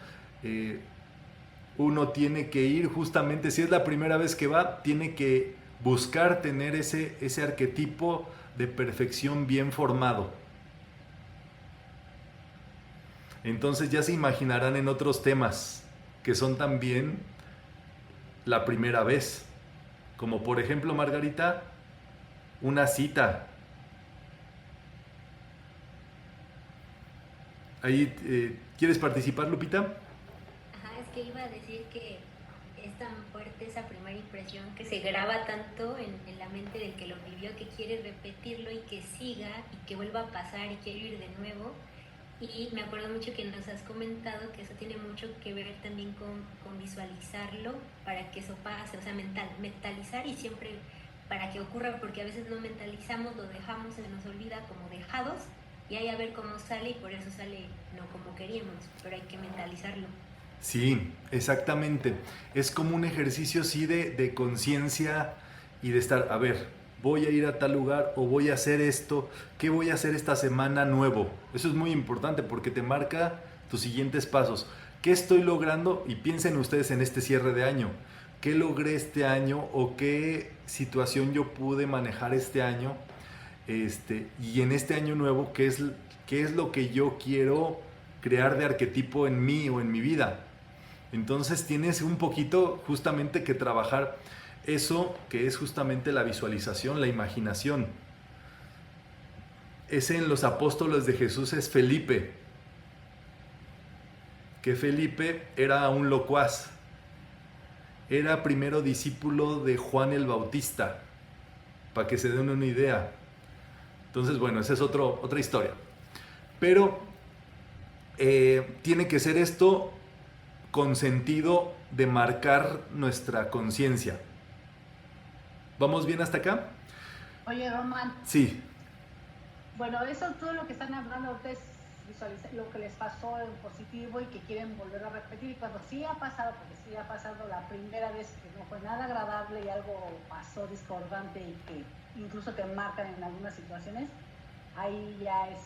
uno tiene que ir justamente, si es la primera vez que va, tiene que buscar tener ese arquetipo de perfección bien formado. Entonces ya se imaginarán en otros temas que son también la primera vez, como por ejemplo, Margarita, una cita. Ahí, ¿quieres participar, Lupita? Ajá, es que iba a decir que es tan fuerte esa primera impresión que se graba tanto en la mente del que lo vivió, que quiere repetirlo y que siga y que vuelva a pasar y quiere ir de nuevo. Y me acuerdo mucho que nos has comentado que eso tiene mucho que ver también con visualizarlo para que eso pase, o sea, mentalizar y siempre para que ocurra, porque a veces no mentalizamos, lo dejamos, se nos olvida como dejados, y ahí a ver cómo sale, y por eso sale no como queríamos, pero hay que mentalizarlo. Sí, exactamente. Es como un ejercicio, sí, de conciencia y de estar, a ver, voy a ir a tal lugar o voy a hacer esto, ¿qué voy a hacer esta semana nuevo? Eso es muy importante porque te marca tus siguientes pasos. ¿Qué estoy logrando? Y piensen ustedes en este cierre de año. ¿Qué logré este año o qué situación yo pude manejar este año? Y en este año nuevo, ¿qué es lo que yo quiero crear de arquetipo en mí o en mi vida? Entonces tienes un poquito justamente que trabajar eso, que es justamente la visualización, la imaginación. Ese en los apóstoles de Jesús es Felipe, que Felipe era un locuaz, era primero discípulo de Juan el Bautista, para que se den una idea. Entonces, bueno, esa es otra historia. Pero tiene que ser esto con sentido de marcar nuestra conciencia. ¿Vamos bien hasta acá? Oye, Román. Sí. Bueno, eso todo lo que están hablando ustedes, visualizar lo que les pasó en positivo y que quieren volver a repetir. Y cuando sí ha pasado, porque sí ha pasado la primera vez que no fue nada agradable y algo pasó discordante y que incluso te marcan en algunas situaciones, ahí ya es,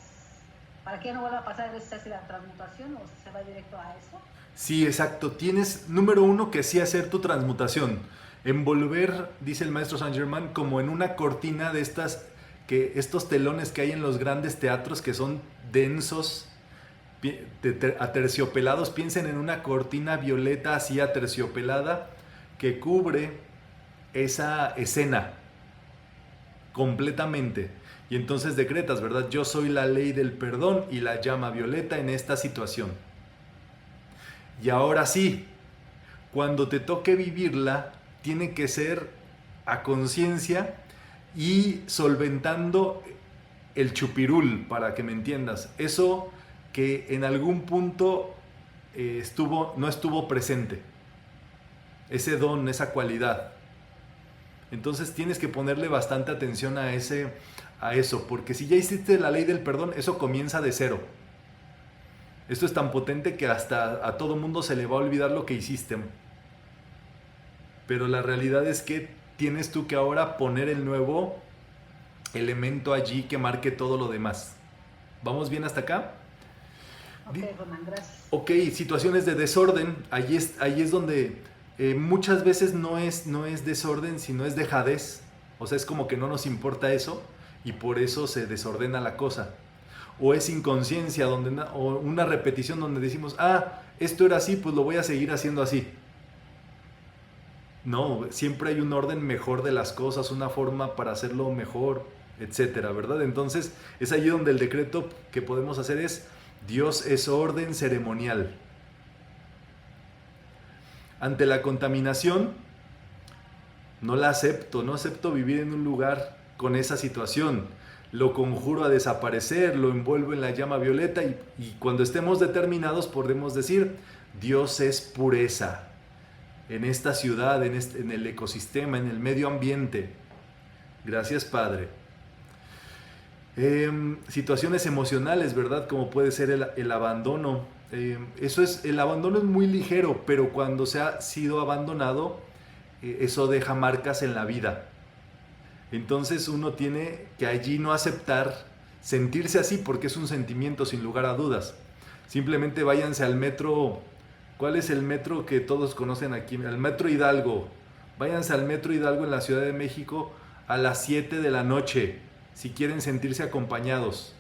para que no vuelva a pasar, ¿se hace la transmutación o se va directo a eso? Sí, exacto. Tienes, número uno, que sí hacer tu transmutación. Envolver, dice el maestro Saint Germain, como en una cortina de estos telones que hay en los grandes teatros que son densos, aterciopelados. Piensen en una cortina violeta así aterciopelada que cubre esa escena completamente. Y entonces decretas, ¿verdad? Yo soy la ley del perdón y la llama violeta en esta situación. Y ahora sí, cuando te toque vivirla, tiene que ser a conciencia y solventando el chupirul, para que me entiendas. Eso que en algún punto no estuvo presente. Ese don, esa cualidad. Entonces tienes que ponerle bastante atención a eso, porque si ya hiciste la ley del perdón, eso comienza de cero. Esto es tan potente que hasta a todo mundo se le va a olvidar lo que hiciste. Pero la realidad es que tienes tú que ahora poner el nuevo elemento allí que marque todo lo demás. ¿Vamos bien hasta acá? Ok, Román, gracias. Ok, situaciones de desorden. Ahí es donde muchas veces no es desorden, sino es dejadez. O sea, es como que no nos importa eso y por eso se desordena la cosa. O es inconsciencia, o una repetición donde decimos, esto era así, pues lo voy a seguir haciendo así. No, siempre hay un orden mejor de las cosas, una forma para hacerlo mejor, etcétera, ¿verdad? Entonces, es allí donde el decreto que podemos hacer es, Dios es orden ceremonial. Ante la contaminación, no acepto vivir en un lugar con esa situación. lo conjuro a desaparecer, lo envuelvo en la llama violeta y cuando estemos determinados podemos decir, Dios es pureza en esta ciudad, en el ecosistema, en el medio ambiente. Gracias, Padre. Situaciones emocionales, ¿verdad? Como puede ser el abandono. El abandono es muy ligero, pero cuando se ha sido abandonado, eso deja marcas en la vida. Entonces uno tiene que allí no aceptar sentirse así, porque es un sentimiento sin lugar a dudas. Simplemente váyanse al metro. ¿Cuál es el metro que todos conocen aquí? El Metro Hidalgo. Váyanse al Metro Hidalgo en la Ciudad de México a las 7 de la noche, si quieren sentirse acompañados.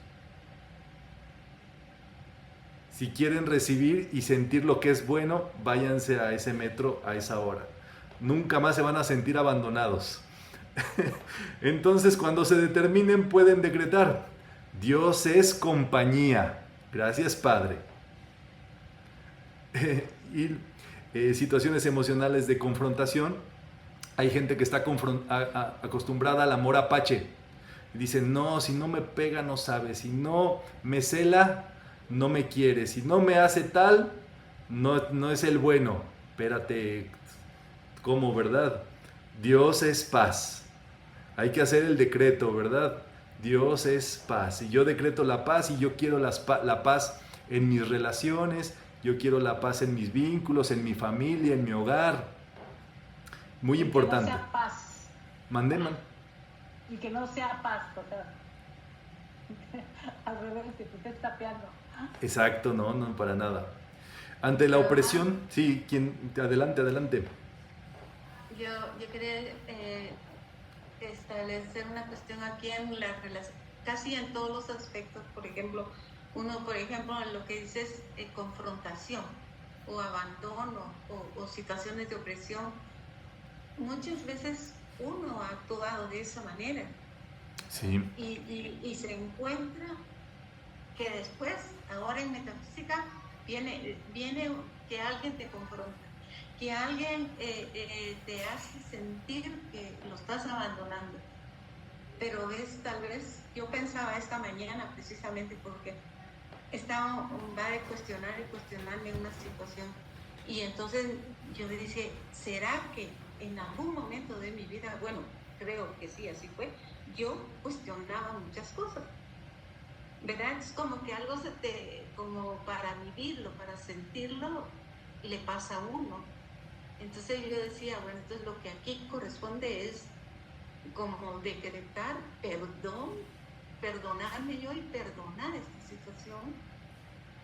Si quieren recibir y sentir lo que es bueno, váyanse a ese metro a esa hora. Nunca más se van a sentir abandonados. Entonces, cuando se determinen, pueden decretar: Dios es compañía. Gracias, Padre. Situaciones emocionales de confrontación. Hay gente que está acostumbrada al amor apache. Dicen, no, si no me pega no sabe, si no me cela no me quiere, si no me hace tal no es el bueno. Espérate, ¿cómo, verdad? Dios es paz. Hay que hacer el decreto, ¿verdad? Dios es paz. Y yo decreto la paz y yo quiero la paz en mis relaciones. Yo quiero la paz en mis vínculos, en mi familia, en mi hogar. Muy importante. Que no sea paz. Mandé, man. Y que no sea paz, o sea, al revés, que te estés tapeando. Exacto, no, para nada. Ante la opresión, sí, adelante. Yo quería establecer una cuestión aquí en la relación, casi en todos los aspectos. Por ejemplo, en lo que dices, confrontación o abandono o situaciones de opresión, muchas veces uno ha actuado de esa manera. Sí. Y se encuentra que después, ahora en metafísica, viene que alguien te confronta, que alguien te hace sentir que lo estás abandonando. Pero tal vez, yo pensaba esta mañana precisamente porque va a cuestionarme una situación. Y entonces yo le dije, ¿será que en algún momento de mi vida, bueno, creo que sí, así fue, yo cuestionaba muchas cosas, ¿verdad? Es como que algo como para vivirlo, para sentirlo, le pasa a uno. Entonces yo decía, bueno, entonces lo que aquí corresponde es como decretar perdón, perdonarme yo y perdonar esta situación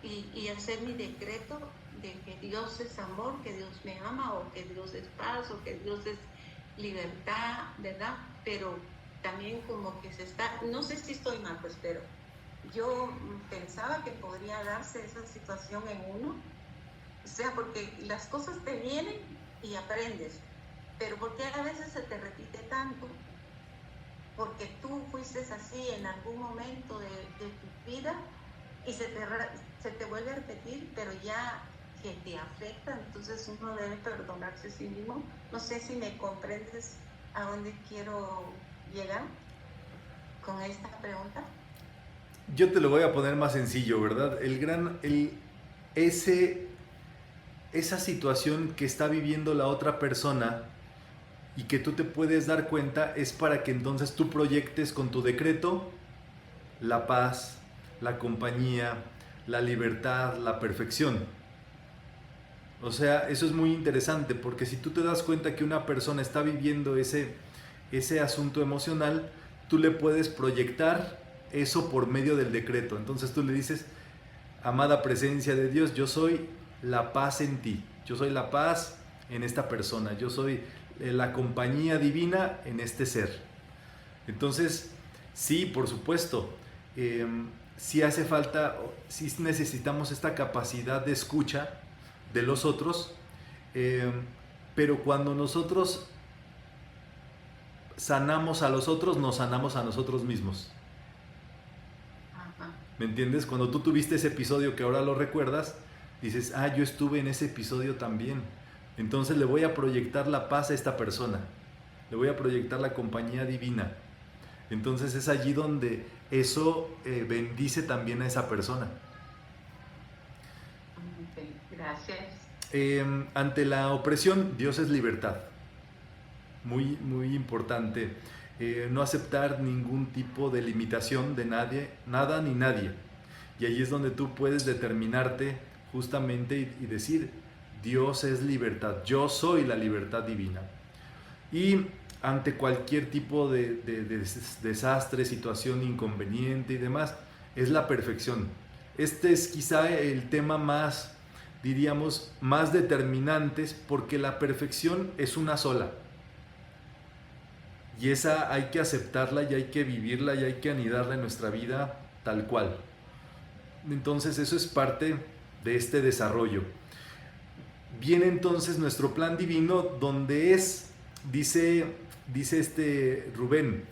y hacer mi decreto de que Dios es amor, que Dios me ama, o que Dios es paz, o que Dios es libertad, ¿verdad? Pero también como que no sé si estoy mal, pues, pero yo pensaba que podría darse esa situación en uno, o sea, porque las cosas te vienen y aprendes, pero porque a veces se te repite tanto, porque tú fuiste así en algún momento de tu vida y se te vuelve a repetir, pero ya que te afecta, entonces uno debe perdonarse a sí mismo. No sé si me comprendes a dónde quiero llegar con esta pregunta. Yo te lo voy a poner más sencillo, ¿verdad? Esa situación que está viviendo la otra persona y que tú te puedes dar cuenta es para que entonces tú proyectes con tu decreto la paz, la compañía, la libertad, la perfección. O sea, eso es muy interesante, porque si tú te das cuenta que una persona está viviendo ese asunto emocional, tú le puedes proyectar eso por medio del decreto. Entonces tú le dices, amada presencia de Dios, yo soy la paz en ti, yo soy la paz en esta persona, yo soy la compañía divina en este ser. Entonces, sí, por supuesto, sí hace falta, sí necesitamos esta capacidad de escucha de los otros, pero cuando nosotros sanamos a los otros, nos sanamos a nosotros mismos. ¿Me entiendes? Cuando tú tuviste ese episodio que ahora lo recuerdas, dices, yo estuve en ese episodio también. Entonces le voy a proyectar la paz a esta persona. Le voy a proyectar la compañía divina. Entonces es allí donde eso bendice también a esa persona. Okay, gracias. Ante la opresión, Dios es libertad. Muy, muy importante. No aceptar ningún tipo de limitación de nadie, nada ni nadie. Y ahí es donde tú puedes determinarte justamente y decir, Dios es libertad, yo soy la libertad divina. Y ante cualquier tipo de desastre, situación inconveniente y demás, es la perfección. Este es quizá el tema más, diríamos, más determinantes, porque la perfección es una sola. Y esa hay que aceptarla y hay que vivirla y hay que anidarla en nuestra vida tal cual. Entonces eso es parte de este desarrollo. Viene entonces nuestro plan divino, donde dice Rubén,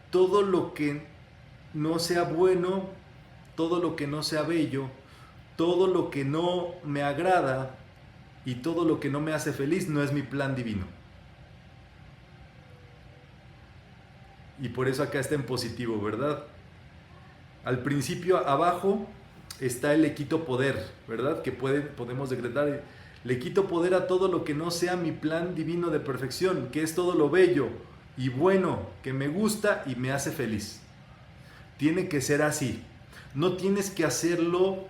todo lo que no sea bueno, todo lo que no sea bello, todo lo que no me agrada y todo lo que no me hace feliz no es mi plan divino. Y por eso acá está en positivo, ¿verdad? Al principio abajo está el le quito poder, ¿verdad? Que podemos decretar, le quito poder a todo lo que no sea mi plan divino de perfección, que es todo lo bello y bueno, que me gusta y me hace feliz. Tiene que ser así. No tienes que hacerlo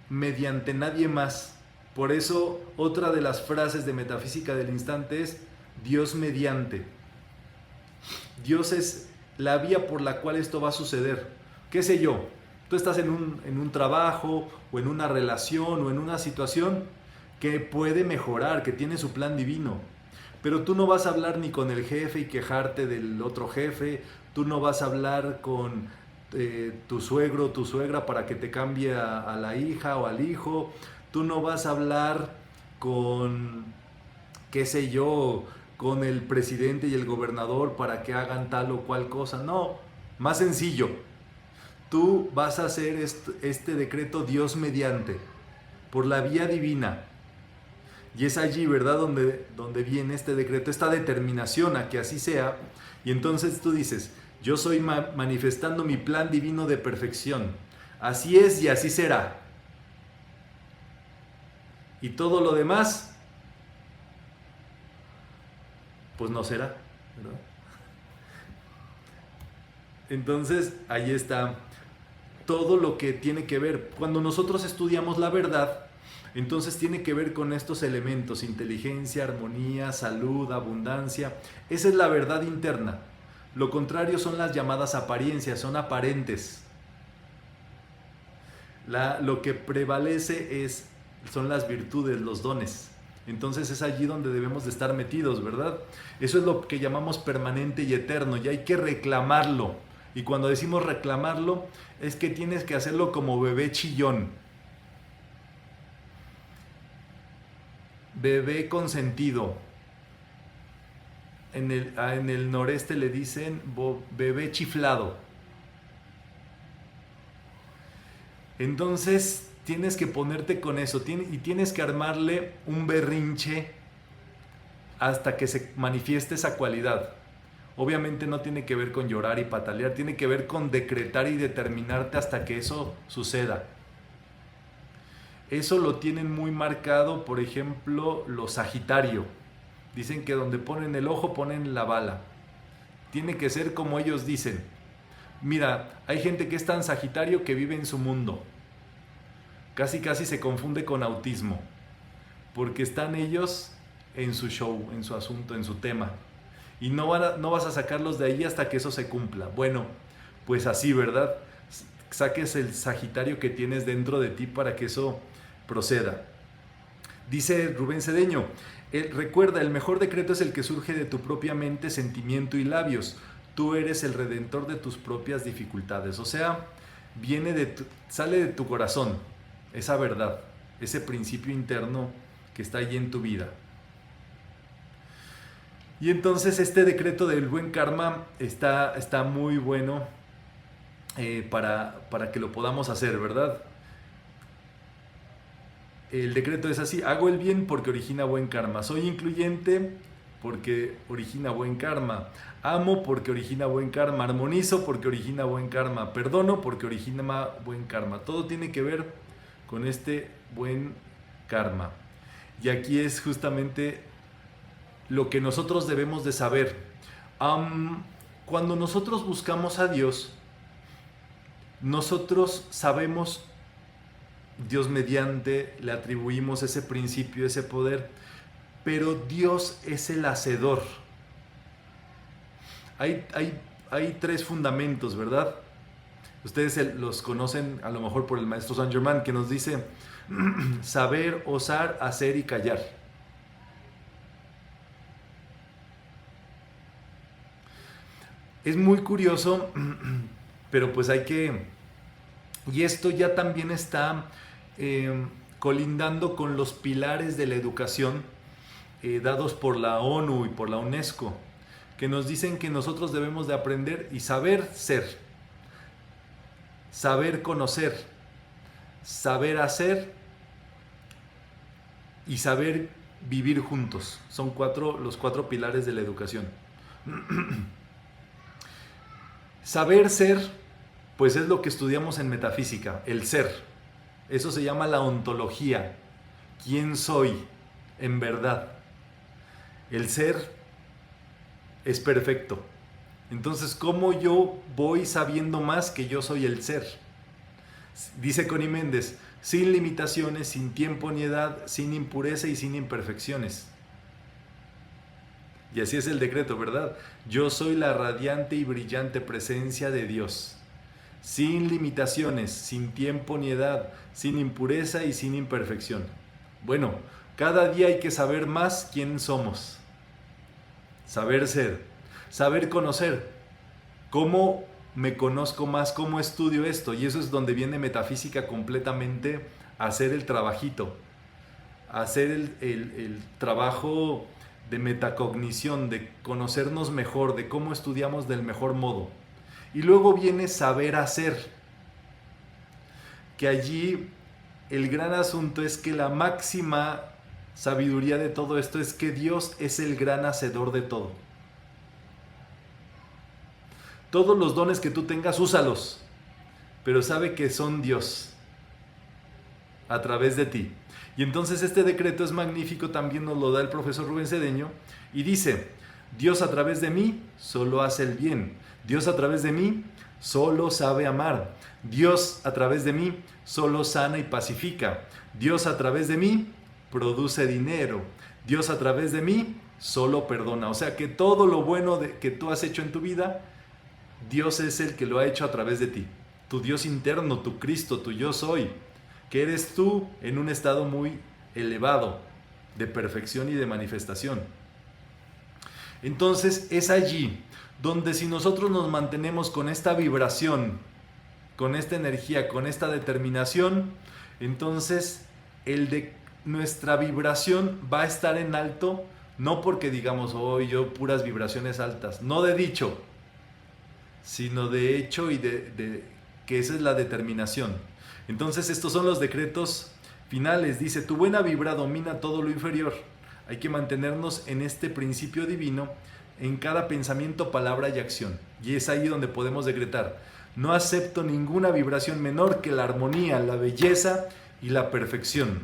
mediante nadie más. Por eso otra de las frases de Metafísica del Instante es Dios mediante. Dios es la vía por la cual esto va a suceder. ¿Qué sé yo? Tú estás en un trabajo o en una relación o en una situación que puede mejorar, que tiene su plan divino. Pero tú no vas a hablar ni con el jefe y quejarte del otro jefe. Tú no vas a hablar con tu suegro o tu suegra para que te cambie a la hija o al hijo. Tú no vas a hablar con, qué sé yo, con el presidente y el gobernador para que hagan tal o cual cosa. No, más sencillo. Tú vas a hacer este decreto Dios mediante, por la vía divina. Y es allí, ¿verdad?, donde viene este decreto, esta determinación a que así sea. Y entonces tú dices, yo soy manifestando mi plan divino de perfección. Así es y así será. Y todo lo demás, pues no será, ¿verdad? Entonces, ahí está todo lo que tiene que ver. Cuando nosotros estudiamos la verdad, entonces tiene que ver con estos elementos: inteligencia, armonía, salud, abundancia. Esa es la verdad interna. Lo contrario son las llamadas apariencias, son aparentes. Lo que prevalece son las virtudes, los dones. Entonces es allí donde debemos de estar metidos, ¿verdad? Eso es lo que llamamos permanente y eterno, y hay que reclamarlo. Y cuando decimos reclamarlo, es que tienes que hacerlo como bebé chillón. Bebé consentido. En el noreste le dicen bebé chiflado. Entonces tienes que ponerte con eso y tienes que armarle un berrinche hasta que se manifieste esa cualidad. Obviamente no tiene que ver con llorar y patalear, tiene que ver con decretar y determinarte hasta que eso suceda. Eso lo tienen muy marcado, por ejemplo, los Sagitario. Dicen que donde ponen el ojo ponen la bala. Tiene que ser como ellos dicen. Mira, hay gente que es tan Sagitario que vive en su mundo. Casi se confunde con autismo, porque están ellos en su show, en su asunto, en su tema. Y no vas a sacarlos de ahí hasta que eso se cumpla. Bueno, pues así, ¿verdad? Saques el Sagitario que tienes dentro de ti para que eso proceda. Dice Rubén Cedeño, recuerda, el mejor decreto es el que surge de tu propia mente, sentimiento y labios. Tú eres el redentor de tus propias dificultades. O sea, sale de tu corazón esa verdad, ese principio interno que está allí en tu vida. Y entonces este decreto del buen karma está muy bueno para que lo podamos hacer, ¿verdad? El decreto es así: hago el bien porque origina buen karma. Soy incluyente porque origina buen karma. Amo porque origina buen karma. Armonizo porque origina buen karma. Perdono porque origina buen karma. Todo tiene que ver con este buen karma. Y aquí es justamente lo que nosotros debemos de saber. Cuando nosotros buscamos a Dios, nosotros sabemos, Dios mediante, le atribuimos ese principio, ese poder, pero Dios es el hacedor. Hay tres fundamentos, ¿verdad? Ustedes los conocen a lo mejor por el maestro Saint Germain, que nos dice saber, osar, hacer y callar. Es muy curioso, pero pues hay que... Y esto ya también está colindando con los pilares de la educación dados por la ONU y por la UNESCO, que nos dicen que nosotros debemos de aprender y saber ser, saber conocer, saber hacer y saber vivir juntos. Son los cuatro pilares de la educación. Saber ser, pues es lo que estudiamos en metafísica, el ser. Eso se llama la ontología. ¿Quién soy en verdad? El ser es perfecto. Entonces, ¿cómo yo voy sabiendo más que yo soy el ser? Dice Connie Méndez, sin limitaciones, sin tiempo ni edad, sin impureza y sin imperfecciones. Y así es el decreto, ¿verdad? Yo soy la radiante y brillante presencia de Dios. Sin limitaciones, sin tiempo ni edad, sin impureza y sin imperfección. Bueno, cada día hay que saber más quién somos. Saber ser, saber conocer. ¿Cómo me conozco más? ¿Cómo estudio esto? Y eso es donde viene metafísica completamente a hacer el trabajito, a hacer el trabajo de metacognición, de conocernos mejor, de cómo estudiamos del mejor modo. Y luego viene saber hacer, que allí el gran asunto es que la máxima sabiduría de todo esto es que Dios es el gran hacedor de todo. Todos los dones que tú tengas, úsalos, pero sabe que son Dios a través de ti. Y entonces este decreto es magnífico, también nos lo da el profesor Rubén Cedeño, y dice, Dios a través de mí solo hace el bien. Dios a través de mí solo sabe amar. Dios a través de mí solo sana y pacifica. Dios a través de mí produce dinero. Dios a través de mí solo perdona. O sea que todo lo bueno que tú has hecho en tu vida, Dios es el que lo ha hecho a través de ti. Tu Dios interno, tu Cristo, tu yo soy, que eres tú en un estado muy elevado de perfección y de manifestación. Entonces es allí donde si nosotros nos mantenemos con esta vibración, con esta energía, con esta determinación, entonces nuestra vibración va a estar en alto, no porque digamos, yo puras vibraciones altas, no de dicho, sino de hecho y de que esa es la determinación. Entonces estos son los decretos finales. Dice, tu buena vibra domina todo lo inferior. Hay que mantenernos en este principio divino en cada pensamiento, palabra y acción. Y es ahí donde podemos decretar, no acepto ninguna vibración menor que la armonía, la belleza y la perfección.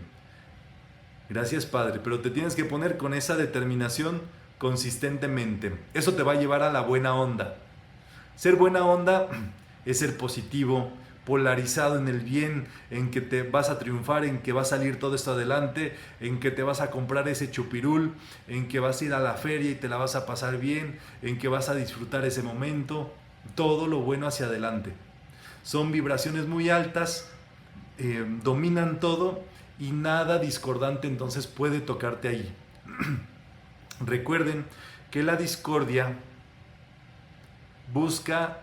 Gracias, Padre, pero te tienes que poner con esa determinación consistentemente. Eso te va a llevar a la buena onda. Ser buena onda es ser positivo, polarizado en el bien, en que te vas a triunfar, en que va a salir todo esto adelante, en que te vas a comprar ese chupirul, en que vas a ir a la feria y te la vas a pasar bien, en que vas a disfrutar ese momento, todo lo bueno hacia adelante. Son vibraciones muy altas, dominan todo y nada discordante entonces puede tocarte ahí. Recuerden que la discordia busca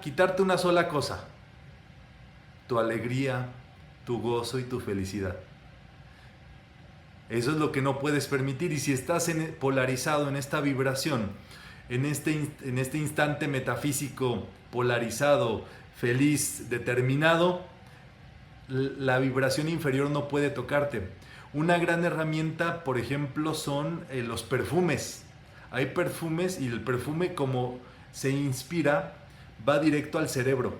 quitarte una sola cosa, tu alegría, tu gozo y tu felicidad. Eso es lo que no puedes permitir, y si estás polarizado en esta vibración, en este instante metafísico polarizado, feliz, determinado, la vibración inferior no puede tocarte. Una gran herramienta, por ejemplo, son los perfumes. Hay perfumes y el perfume, como se inspira, va directo al cerebro.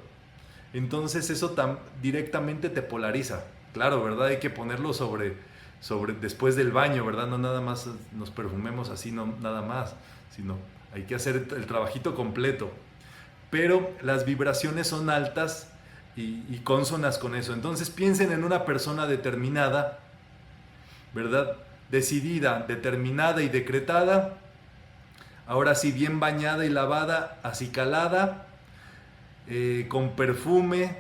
Entonces eso directamente te polariza. Claro, ¿verdad? Hay que ponerlo sobre después del baño, ¿verdad? No nada más nos perfumemos así, no nada más, sino hay que hacer el trabajito completo. Pero las vibraciones son altas y cónsonas con eso. Entonces piensen en una persona determinada, ¿verdad? Decidida, determinada y decretada. Ahora sí, bien bañada y lavada, acicalada, con perfume,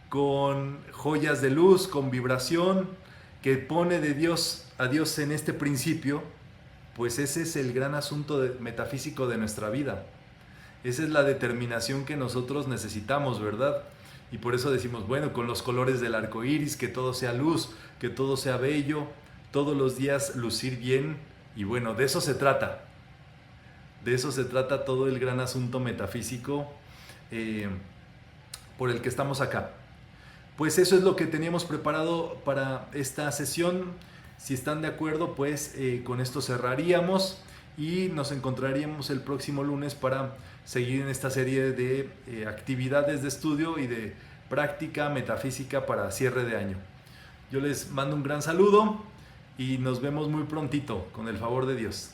con joyas de luz, con vibración, que pone a Dios en este principio. Pues ese es el gran asunto metafísico de nuestra vida. Esa es la determinación que nosotros necesitamos, ¿verdad? Y por eso decimos, bueno, con los colores del arco iris, que todo sea luz, que todo sea bello, todos los días lucir bien. Y bueno, de eso se trata. De eso se trata todo el gran asunto metafísico por el que estamos acá. Pues eso es lo que teníamos preparado para esta sesión. Si están de acuerdo, pues con esto cerraríamos y nos encontraríamos el próximo lunes para seguir en esta serie de actividades de estudio y de práctica metafísica para cierre de año. Yo les mando un gran saludo y nos vemos muy prontito, con el favor de Dios.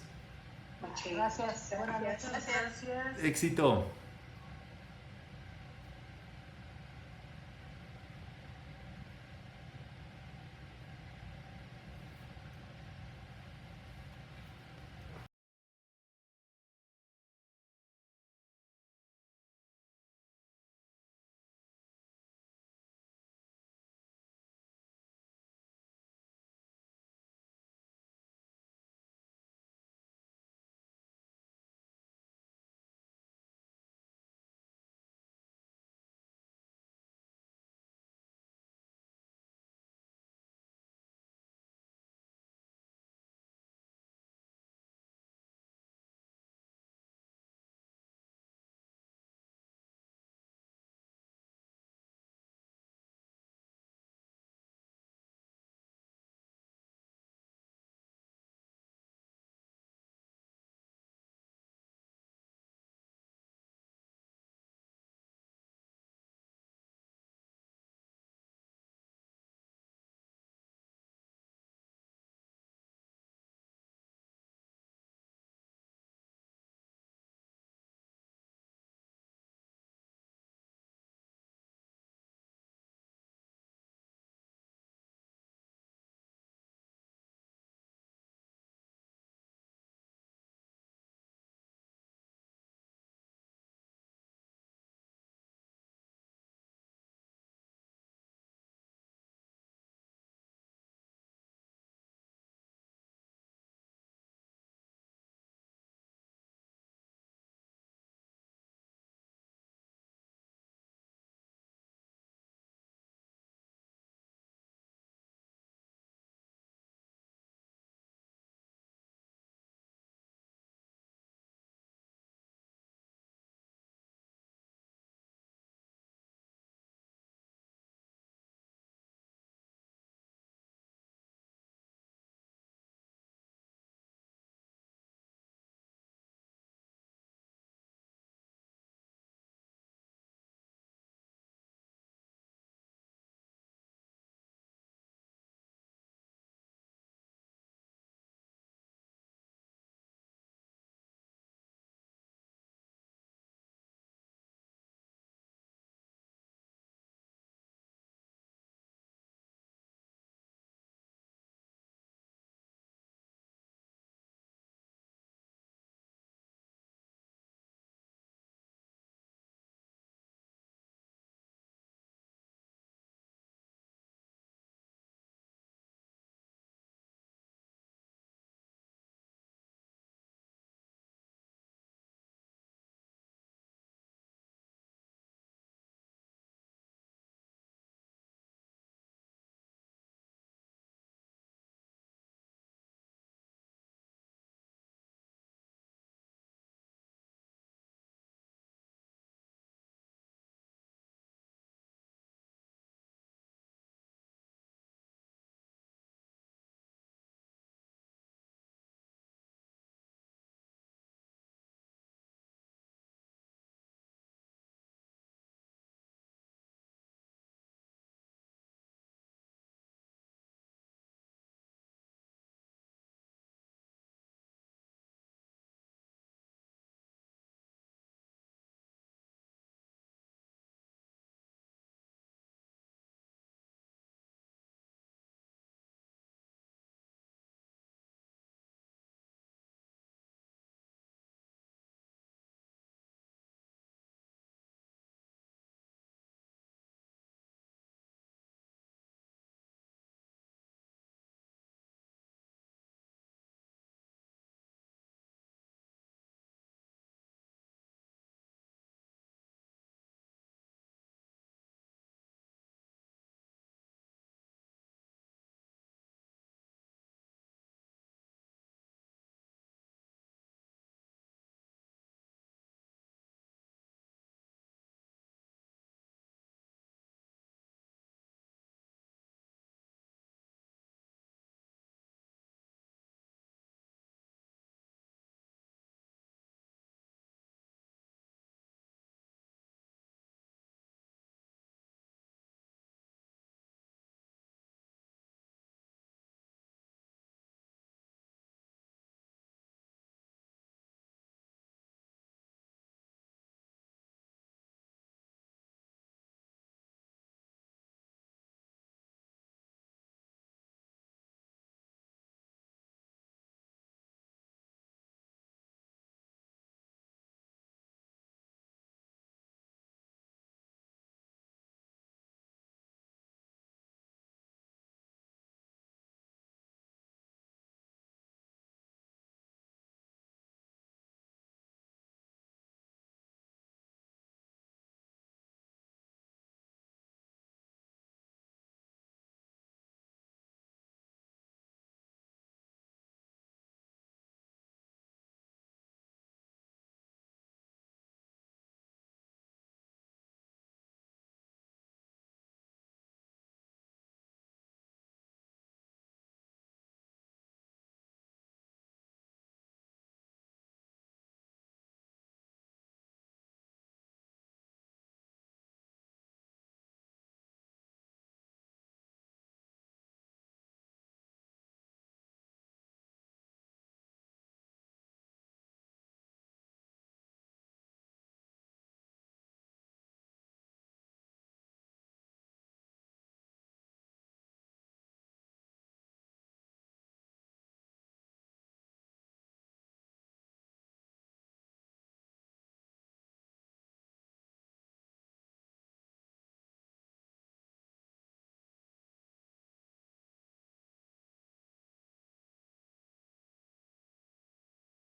Muchas gracias. Buenas noches. Gracias. Éxito.